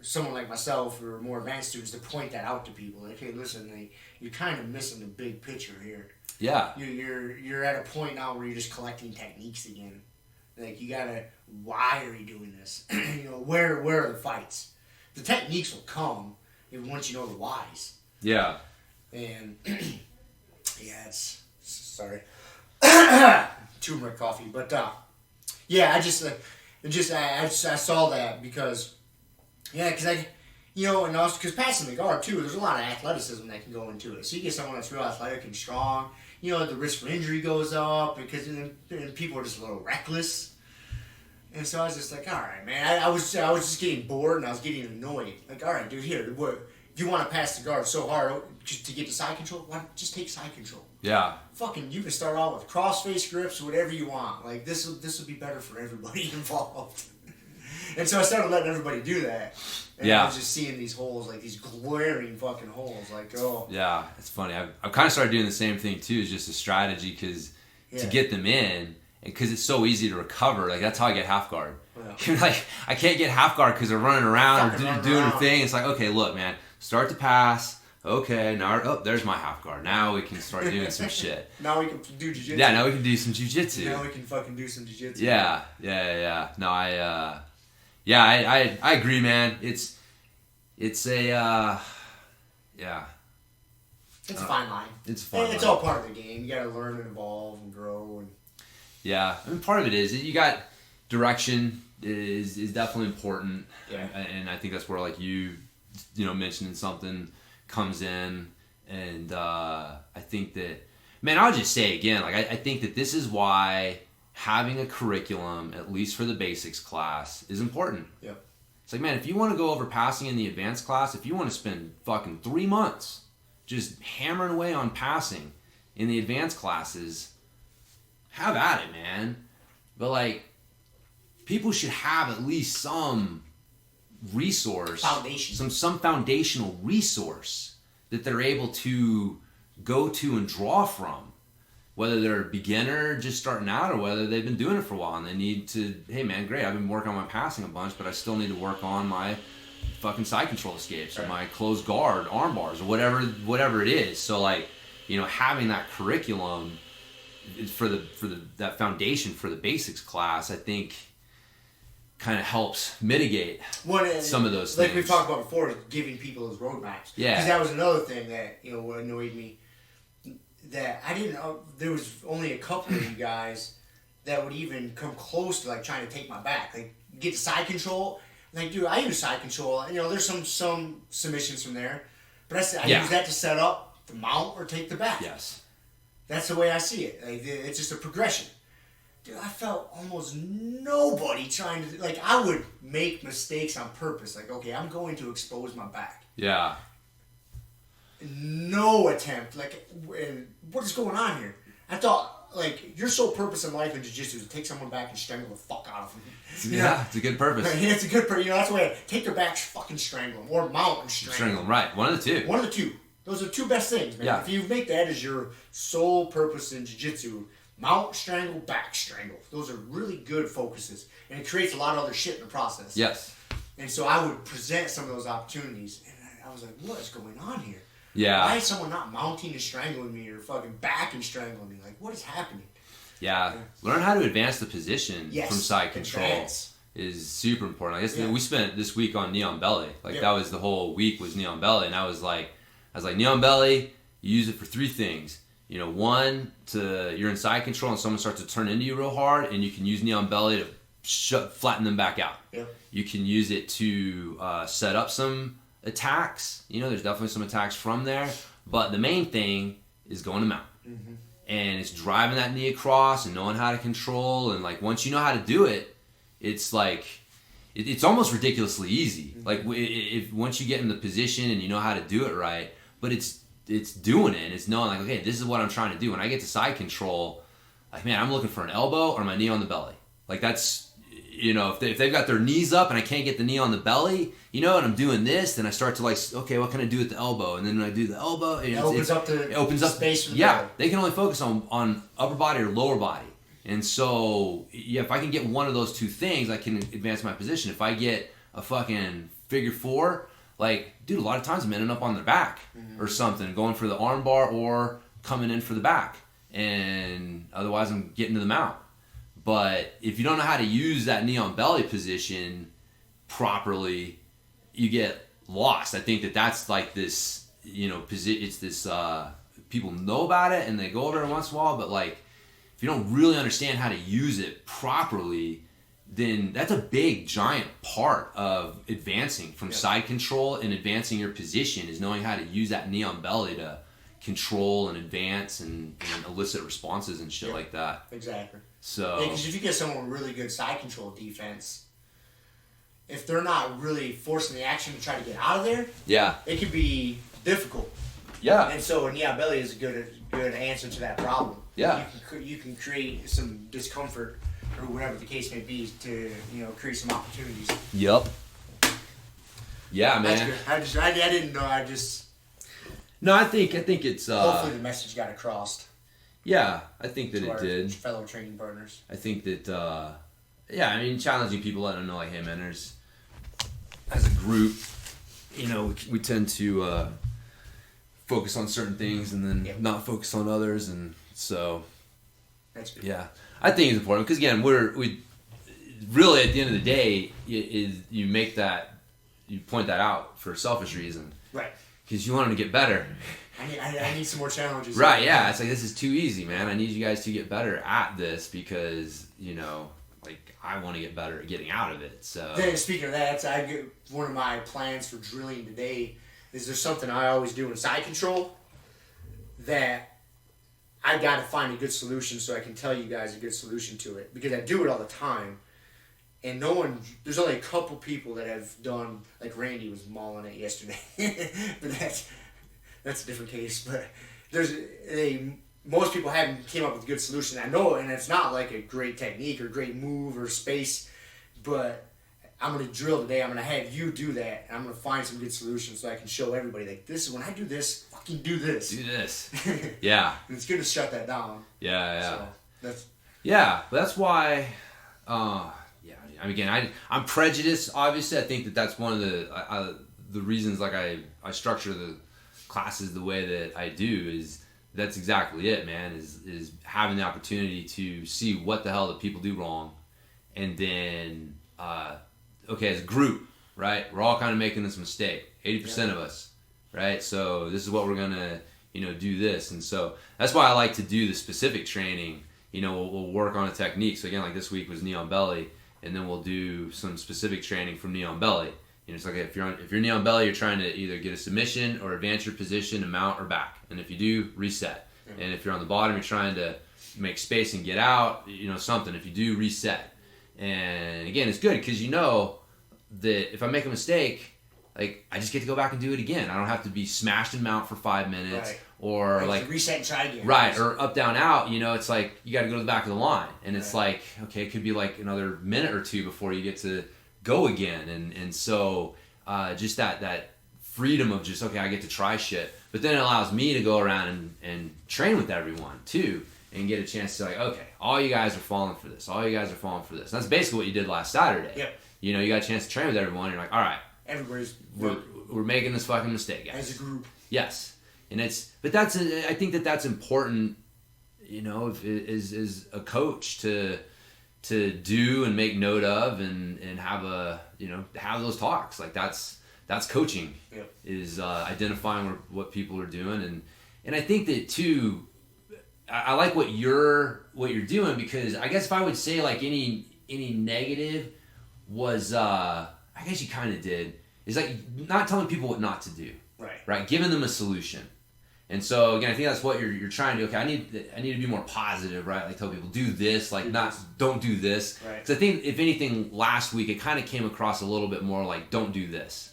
someone like myself or more advanced students to point that out to people. Like, hey, listen, you're kind of missing the big picture here. Yeah. You're at a point now where you're just collecting techniques again. Like, you gotta, why are you doing this? Where are the fights? The techniques will come once you know the whys. Yeah. And it's sorry, turmeric coffee, but yeah, I saw that because and also because passing the guard too, there's a lot of athleticism that can go into it. So you get someone that's real athletic and strong, the risk for injury goes up because and people are just a little reckless. And so I was just like, all right, man. I was just getting bored and I was getting annoyed. Like, all right, dude, here, if you want to pass the guard so hard just to get the side control, why not just take side control? Yeah. Fucking, you can start out with cross-face grips, whatever you want. Like, this will be better for everybody involved. And so I started letting everybody do that. And I was just seeing these holes, like these glaring fucking holes. Like, oh. Yeah, it's funny. I've kind of started doing the same thing, too, is just a strategy because to get them in, because it's so easy to recover, like that's how I get half guard. Yeah. Like I can't get half guard because they're running around or doing a thing. It's like, okay, look, man, start to pass. Okay, now there's my half guard. Now we can start doing some shit. Now we can do jiu-jitsu. Yeah, now we can do some jiu-jitsu. Now we can fucking do some jiu-jitsu. Yeah. No, I agree, man. It's a It's a fine line. It's a fine line. It's all part of the game. You gotta learn and evolve and grow and. Yeah, I mean, part of it is you got direction is definitely important. Yeah. And I think that's where like you mentioning something comes in, and I think that, man, I'll just say again, like I think that this is why having a curriculum, at least for the basics class, is important. Yeah. It's like, man, if you want to go over passing in the advanced class, if you want to spend fucking 3 months just hammering away on passing in the advanced classes, have at it, man. But like, people should have at least some resource, some foundational resource that they're able to go to and draw from, whether they're a beginner just starting out or whether they've been doing it for a while and they need to, hey man, great, I've been working on my passing a bunch, but I still need to work on my fucking side control escapes or my closed guard arm bars or whatever it is. So like, having that curriculum for that foundation for the basics class, I think kind of helps mitigate some of those things. Like we've talked about before, giving people those roadmaps. Yeah. Because that was another thing that, what annoyed me, that I didn't know, there was only a couple of you guys that would even come close to like trying to take my back. Like get the side control. Like, dude, I use side control. There's some submissions from there. But I use that to set up the mount or take the back. Yes. That's the way I see it. Like, it's just a progression. Dude, I felt almost nobody trying to... Like, I would make mistakes on purpose. Like, okay, I'm going to expose my back. Yeah. No attempt. Like, what is going on here? I thought like your sole purpose in life in jiu-jitsu is to take someone back and strangle the fuck out of them. Yeah, it's a good purpose. It's a good purpose. That's the way. Take their back, fucking strangle them, or mount and strangle them. Right. One of the two. One of the two. Those are the two best things, man. Yeah. If you make that as your sole purpose in jiu-jitsu, mount, strangle, back, strangle. Those are really good focuses, and it creates a lot of other shit in the process. Yes. And so I would present some of those opportunities, and I was like, what is going on here? Yeah. Why is someone not mounting and strangling me or fucking back and strangling me? Like, what is happening? Yeah. Learn how to advance the position Yes. from side control Advance. is super important. I guess Yeah. we spent this week on knee on belly. Like Yeah. that was the whole week was knee on belly, and I was like knee on belly. You use it for three things. You know, one, you're in side control and someone starts to turn into you real hard, and you can use knee on belly to flatten them back out. Yep. You can use it to set up some attacks. You know, there's definitely some attacks from there, but the main thing is going to mount. Mm-hmm. And it's driving that knee across and knowing how to control. And like once you know how to do it, it's like it's almost ridiculously easy. Mm-hmm. Like if once you get in the position and you know how to do it right, but it's doing it and it's knowing like, okay, this is what I'm trying to do. When I get to side control, like man, I'm looking for an elbow or my knee on the belly. Like that's, you know, if they've got their knees up and I can't get the knee on the belly, you know, and I'm doing this, then I start to like, okay, what can I do with the elbow? And then when I do the elbow, It opens up space for the belly. They can only focus on upper body or lower body. And so, yeah, if I can get one of those two things, I can advance my position. If I get a fucking figure four, like, dude, a lot of times I'm ending up on their back or something, going for the arm bar or coming in for the back. And otherwise I'm getting to the mount. But if you don't know how to use that knee on belly position properly, you get lost. I think that's like this, you know, it's this, people know about it and they go over it once in a while, but like, if you don't really understand how to use it properly, then that's a big, giant part of advancing from side control and advancing your position is knowing how to use that knee on belly to control and advance and elicit responses and shit like that. Exactly. So, because if you get someone with really good side control defense, if they're not really forcing the action to try to get out of there, it could be difficult. Yeah. And so, belly is a good answer to that problem. Yeah. You can create some discomfort or whatever the case may be to create some opportunities. Yep. Yeah, man. That's good. I didn't know. No, I think it's. Hopefully, the message got across. Yeah, I think that it did. Fellow training partners. I think that. Yeah, I mean, challenging people, letting them know, like, hey, man, there's as a group, we tend to focus on certain things and then not focus on others, and so. That's good. Yeah, I think it's important because again, we really at the end of the day you point that out for a selfish reason, right? Because you want them to get better. I need some more challenges. Right? Yeah, it's like this is too easy, man. I need you guys to get better at this because like I want to get better at getting out of it. So. Then speaking of that, one of my plans for drilling today is there's something I always do in side control that I got to find a good solution so I can tell you guys a good solution to it because I do it all the time, and there's only a couple people that have done, like Randy was mauling it yesterday, but that's a different case. But most people haven't came up with a good solution. I know, and it's not like a great technique or great move or space, but I'm going to drill today. I'm going to have you do that, and I'm going to find some good solutions so I can show everybody, like, this is when I do this, fucking do this. Do this. Yeah. And it's going to shut that down. Yeah. So that's why, again, I'm prejudiced, obviously. I think that's one of the reasons, like, I structure the classes the way that I do is that's exactly it, man, is having the opportunity to see what the hell that people do wrong, and then, okay, as a group, right, we're all kind of making this mistake, 80% of us, right, so this is what we're going to, do this, and so that's why I like to do the specific training, we'll work on a technique, so again, like this week was knee on belly, and then we'll do some specific training from knee on belly. It's like if you're knee on belly, you're trying to either get a submission or advance your position and mount or back. And if you do, reset. Mm-hmm. And if you're on the bottom, you're trying to make space and get out, something. If you do, reset. And again, it's good because that if I make a mistake, like I just get to go back and do it again. I don't have to be smashed and mount for 5 minutes or like reset and try again. Right, or up, down, out. You know, it's like you got to go to the back of the line, and it's like, okay, it could be like another minute or two before you get to go again, and so just that freedom of just, okay, I get to try shit, but then it allows me to go around and train with everyone too, and get a chance to like, okay, all you guys are falling for this, all you guys are falling for this. And that's basically what you did last Saturday. Yep. You know, you got a chance to train with everyone, and you're like, all right, we're making this fucking mistake, guys. As a group. Yes. And I think that's important, you know, is a coach to do and make note of and have have those talks. Like that's coaching. Yep. Is identifying what people are doing, and I think that too. I like what you're doing, because I guess if I would say like any negative was I guess you kind of did, is like not telling people what not to do. Right. Giving them a solution. And so again, I think that's what you're trying to do. Okay, I need to be more positive, right? Like tell people do this, like don't do this. Right. Because I think if anything, last week it kind of came across a little bit more like don't do this,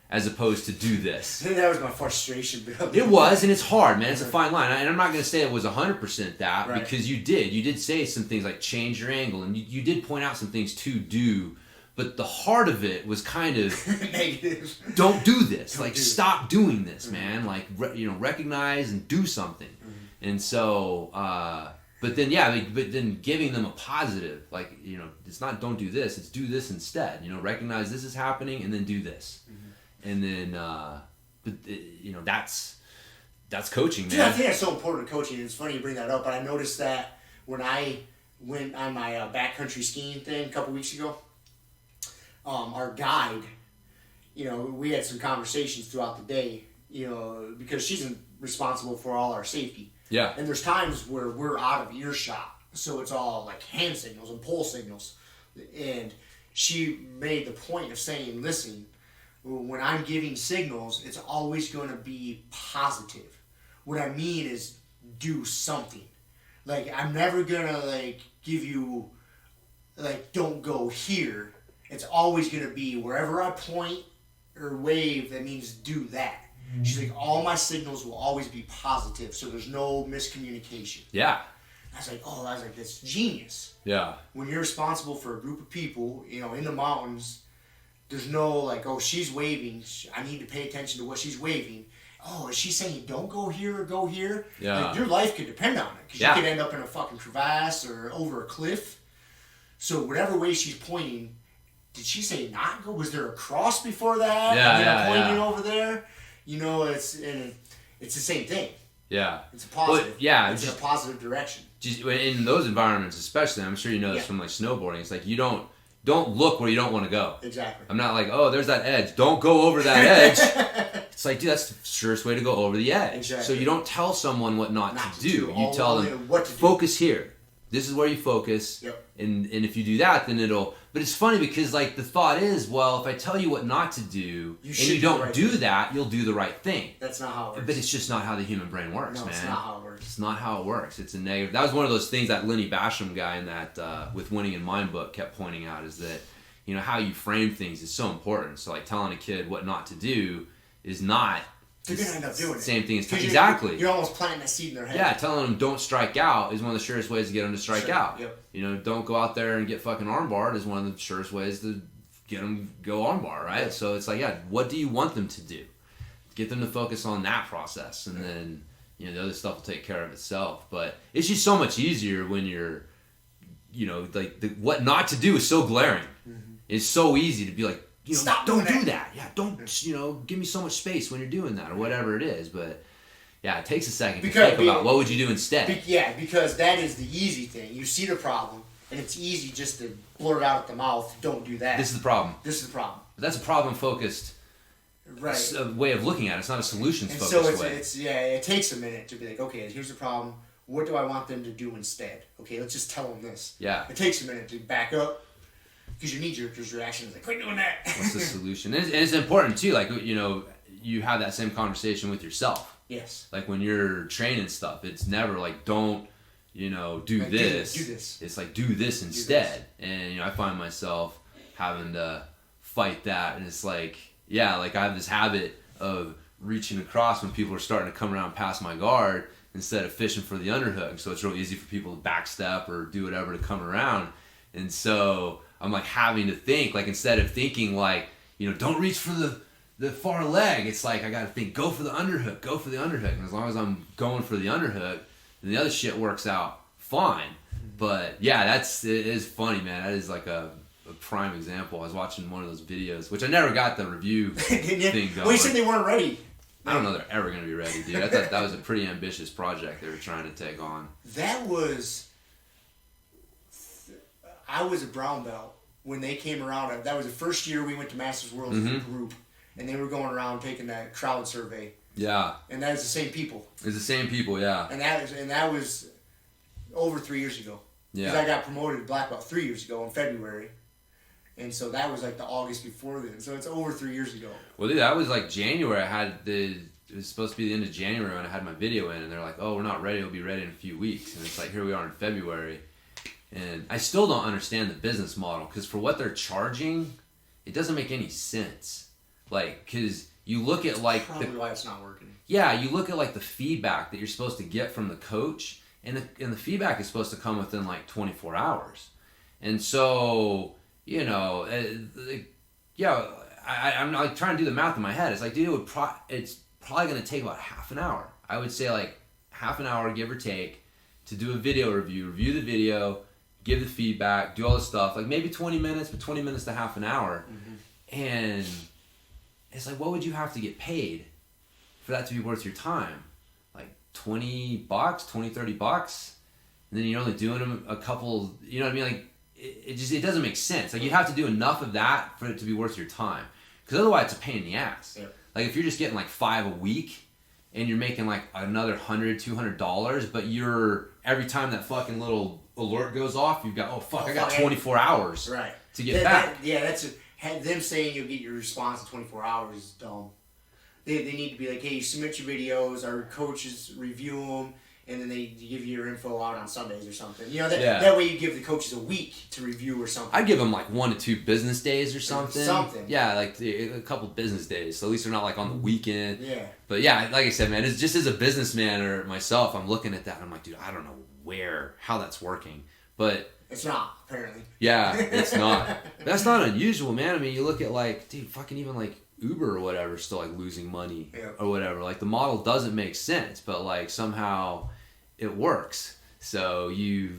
as opposed to do this. I think that was my frustration. It was, and it's hard, man. It's a fine line, and I'm not going to say it was 100% that, because you did say some things like change your angle, and you did point out some things to do. But the heart of it was kind of negative. Don't do this. Stop doing this, man. Like, recognize and do something. Mm-hmm. And so, but then giving them a positive, like, it's not don't do this, it's do this instead. Recognize this is happening and then do this. Mm-hmm. And then, that's coaching, man. Dude, I think that's so important in coaching. It's funny you bring that up, but I noticed that when I went on my backcountry skiing thing a couple weeks ago, our guide, we had some conversations throughout the day, because she's responsible for all our safety. Yeah. And there's times where we're out of earshot, so it's all like hand signals and pole signals. And she made the point of saying, listen, when I'm giving signals, it's always going to be positive. What I mean is do something. Like, I'm never going to, give you, don't go here. It's always going to be wherever I point or wave, that means do that. Mm-hmm. She's like, all my signals will always be positive, so there's no miscommunication. Yeah. I was like, that's genius. Yeah. When you're responsible for a group of people, in the mountains, there's no, she's waving, I need to pay attention to what she's waving. Oh, is she saying don't go here or go here? Yeah. Your life could depend on it, because you could end up in a fucking crevasse or over a cliff. So whatever way she's pointing, did she say not go? Was there a cross before that? Pointing over there. It's the same thing. Yeah. It's a positive. Well, it's in a positive direction. Just in those environments, especially, I'm sure you know this from snowboarding. It's like you don't look where you don't want to go. Exactly. I'm not like, oh, there's that edge. Don't go over that edge. It's like, dude, that's the surest way to go over the edge. Exactly. So you don't tell someone what not to do. You tell them, what to do. Focus here. This is where you focus. Yep. And if you do that, then it'll... But it's funny because, the thought is, well, if I tell you what not to do, and you don't do that, you'll do the right thing. That's not how it works. But it's just not how the human brain works, man. It's not how it works. It's not how it works. It's a negative... That was one of those things that Lenny Basham guy in that With Winning in Mind book kept pointing out, is that, how you frame things is so important. So, telling a kid what not to do is not... They're going to end up doing it. Same thing as... Exactly. You're almost planting that seed in their head. Yeah, telling them don't strike out is one of the surest ways to get them to strike out. Yep. Don't go out there and get fucking armbarred is one of the surest ways to get them go armbar, right? Yep. So it's like, what do you want them to do? Get them to focus on that process, and then, the other stuff will take care of itself. But it's just so much easier when you're, what not to do is so glaring. Mm-hmm. It's so easy to be like, stop, don't do that. Yeah, don't, give me so much space when you're doing that or whatever it is. But it takes a second to think about what would you do instead. Because that is the easy thing. You see the problem, and it's easy just to blurt out at the mouth, don't do that. This is the problem. But that's a problem-focused way of looking at it. It's not a solutions-focused way. It takes a minute to be like, okay, here's the problem. What do I want them to do instead? Okay, let's just tell them this. Yeah. It takes a minute to back up. Because your knee-jerker's reaction is like, quit doing that. What's the solution? And it's important, too. You have that same conversation with yourself. Yes. When you're training stuff, it's never like, don't, do this. Do this. It's like, do this instead. And, I find myself having to fight that. And it's like, yeah, like I have this habit of reaching across when people are starting to come around past my guard instead of fishing for the underhook. So it's real easy for people to backstep or do whatever to come around. And so I'm like having to think, like instead of thinking like, you know, don't reach for the far leg, it's like I got to think, go for the underhook. And as long as I'm going for the underhook, then the other shit works out fine. But yeah, it is funny, man. That is like a prime example. I was watching one of those videos, which I never got the review thing going. Well, you said they weren't ready. I don't know they're ever going to be ready, dude. I thought that was a pretty ambitious project they were trying to take on. I was a brown belt when they came around. That was the first year we went to Masters World as a group, and they were going around taking that crowd survey. Yeah. And that was the same people. It's the same people, yeah. And that was over 3 years ago. Yeah. Because I got promoted to black belt 3 years ago in February. And so that was like the August before then. So it's over 3 years ago. Well, dude, that was like January. It was supposed to be the end of January when I had my video in, and they're like, oh, we're not ready. It'll be ready in a few weeks. And it's like, here we are in February. And I still don't understand the business model, because for what they're charging, it doesn't make any sense. Like, because you look at like... Probably why it's not working. Yeah, you look at like the feedback that you're supposed to get from the coach, and the feedback is supposed to come within like 24 hours. And so... You know, I'm like trying to do the math in my head. It's like, dude, it's probably going to take about half an hour. I would say like half an hour, give or take, to do a video review the video, give the feedback, do all this stuff. Like maybe 20 minutes, but 20 minutes to half an hour. Mm-hmm. And it's like, what would you have to get paid for that to be worth your time? Like $20, $20, $30? And then you're only doing them a couple, you know what I mean? Like, it doesn't make sense. Like you have to do enough of that for it to be worth your time, because otherwise it's a pain in the ass. Yep. Like if you're just getting like 5 a week and you're making like another $100, $200, but you're every time that fucking little alert goes off, you've got I got 24 hours to get back. That's them saying you'll get your response in 24 hours is dumb. They need to be like, hey, you submit your videos, our coaches review them. And then they give you your info out on Sundays or something. You know, that way you give the coaches a week to review or something. I'd give them like 1 to 2 business days or something. Yeah, like a couple business days. So at least they're not like on the weekend. Yeah. But yeah, like I said, man, it's just as a businessman or myself, I'm looking at that and I'm like, dude, I don't know how that's working. But... It's not, apparently. Yeah, it's not. That's not unusual, man. I mean, you look at like, dude, fucking even like Uber or whatever is still like losing money or whatever. Like the model doesn't make sense, but like somehow... it works. So you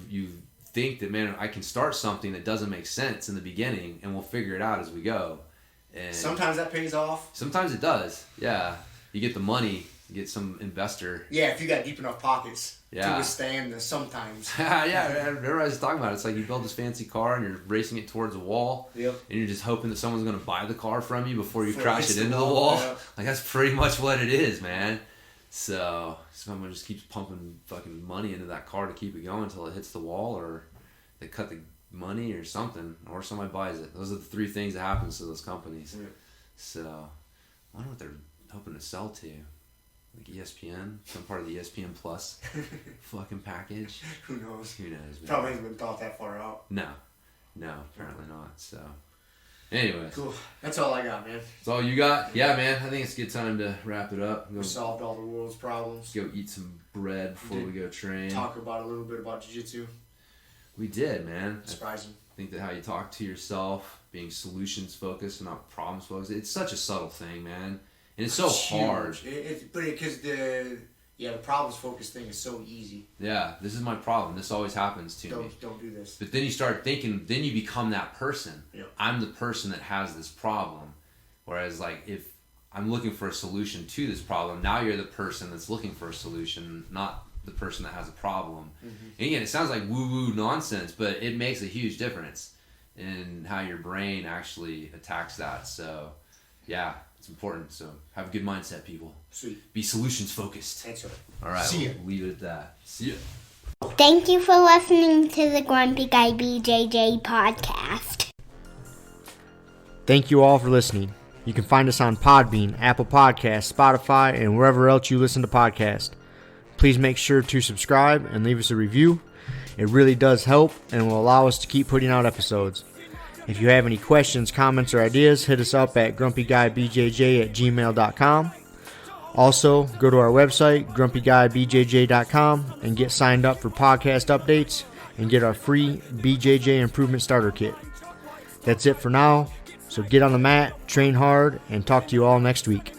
think that, man, I can start something that doesn't make sense in the beginning and we'll figure it out as we go. And sometimes that pays off. Sometimes it does. Yeah. You get the money, you get some investor. Yeah, if you got deep enough pockets to withstand the sometimes. Yeah, everybody's talking about it. It's like you build this fancy car and you're racing it towards a wall. Yep. And you're just hoping that someone's going to buy the car from you before you crash it into the wall. Yep. Like that's pretty much what it is, man. So someone just keeps pumping fucking money into that car to keep it going until it hits the wall, or they cut the money or something, or somebody buys it. Those are the 3 things that happens to those companies. Yeah. So I wonder what they're hoping to sell to. Like ESPN, some part of the ESPN Plus fucking package. Who knows? Who knows, man? Probably hasn't been thought that far out. No, apparently not. So anyways. Cool. That's all I got, man. That's all you got? Yeah, man. I think it's a good time to wrap it up. We solved all the world's problems. Go eat some bread before we go train. Talk about a little bit about jiu-jitsu. We did, man. Surprising. I think that how you talk to yourself, being solutions focused and not problems focused, it's such a subtle thing, man. And it's so hard. Because the problems focused thing is so easy. Yeah, this is my problem. This always happens to me. Don't do this. But then you start thinking, then you become that person. Yep. I'm the person that has this problem. Whereas, like, if I'm looking for a solution to this problem, now you're the person that's looking for a solution, not the person that has a problem. Mm-hmm. And again, it sounds like woo-woo nonsense, but it makes a huge difference in how your brain actually attacks that. So, yeah. It's important, so have a good mindset, people. Sweet. Be solutions focused. That's right. All right, See ya. We'll leave it at that. See ya. Thank you for listening to the Grumpy Guy BJJ Podcast. Thank you all for listening. You can find us on Podbean, Apple Podcasts, Spotify, and wherever else you listen to podcasts. Please make sure to subscribe and leave us a review. It really does help and will allow us to keep putting out episodes. If you have any questions, comments, or ideas, hit us up at grumpyguybjj@gmail.com. Also, go to our website, grumpyguybjj.com, and get signed up for podcast updates and get our free BJJ Improvement Starter Kit. That's it for now, so get on the mat, train hard, and talk to you all next week.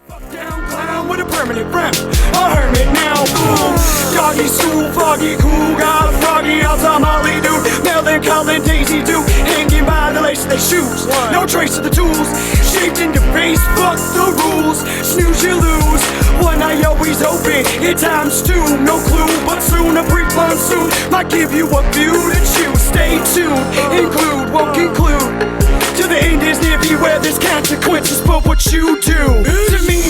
Down clown with a permanent friend, a hermit now, boom. Doggy stool, foggy, cool, got a froggy outside Molly dude. Melancholy Daisy Duke, hanging by the lace of their shoes. No trace of the tools, shaped into face, fuck the rules. Snooze, you lose. One eye always open, in times two, no clue, but soon a brief monsoon might give you a view to choose. Stay tuned, include, won't conclude. To the end is near, beware there's consequences for what you do. To me,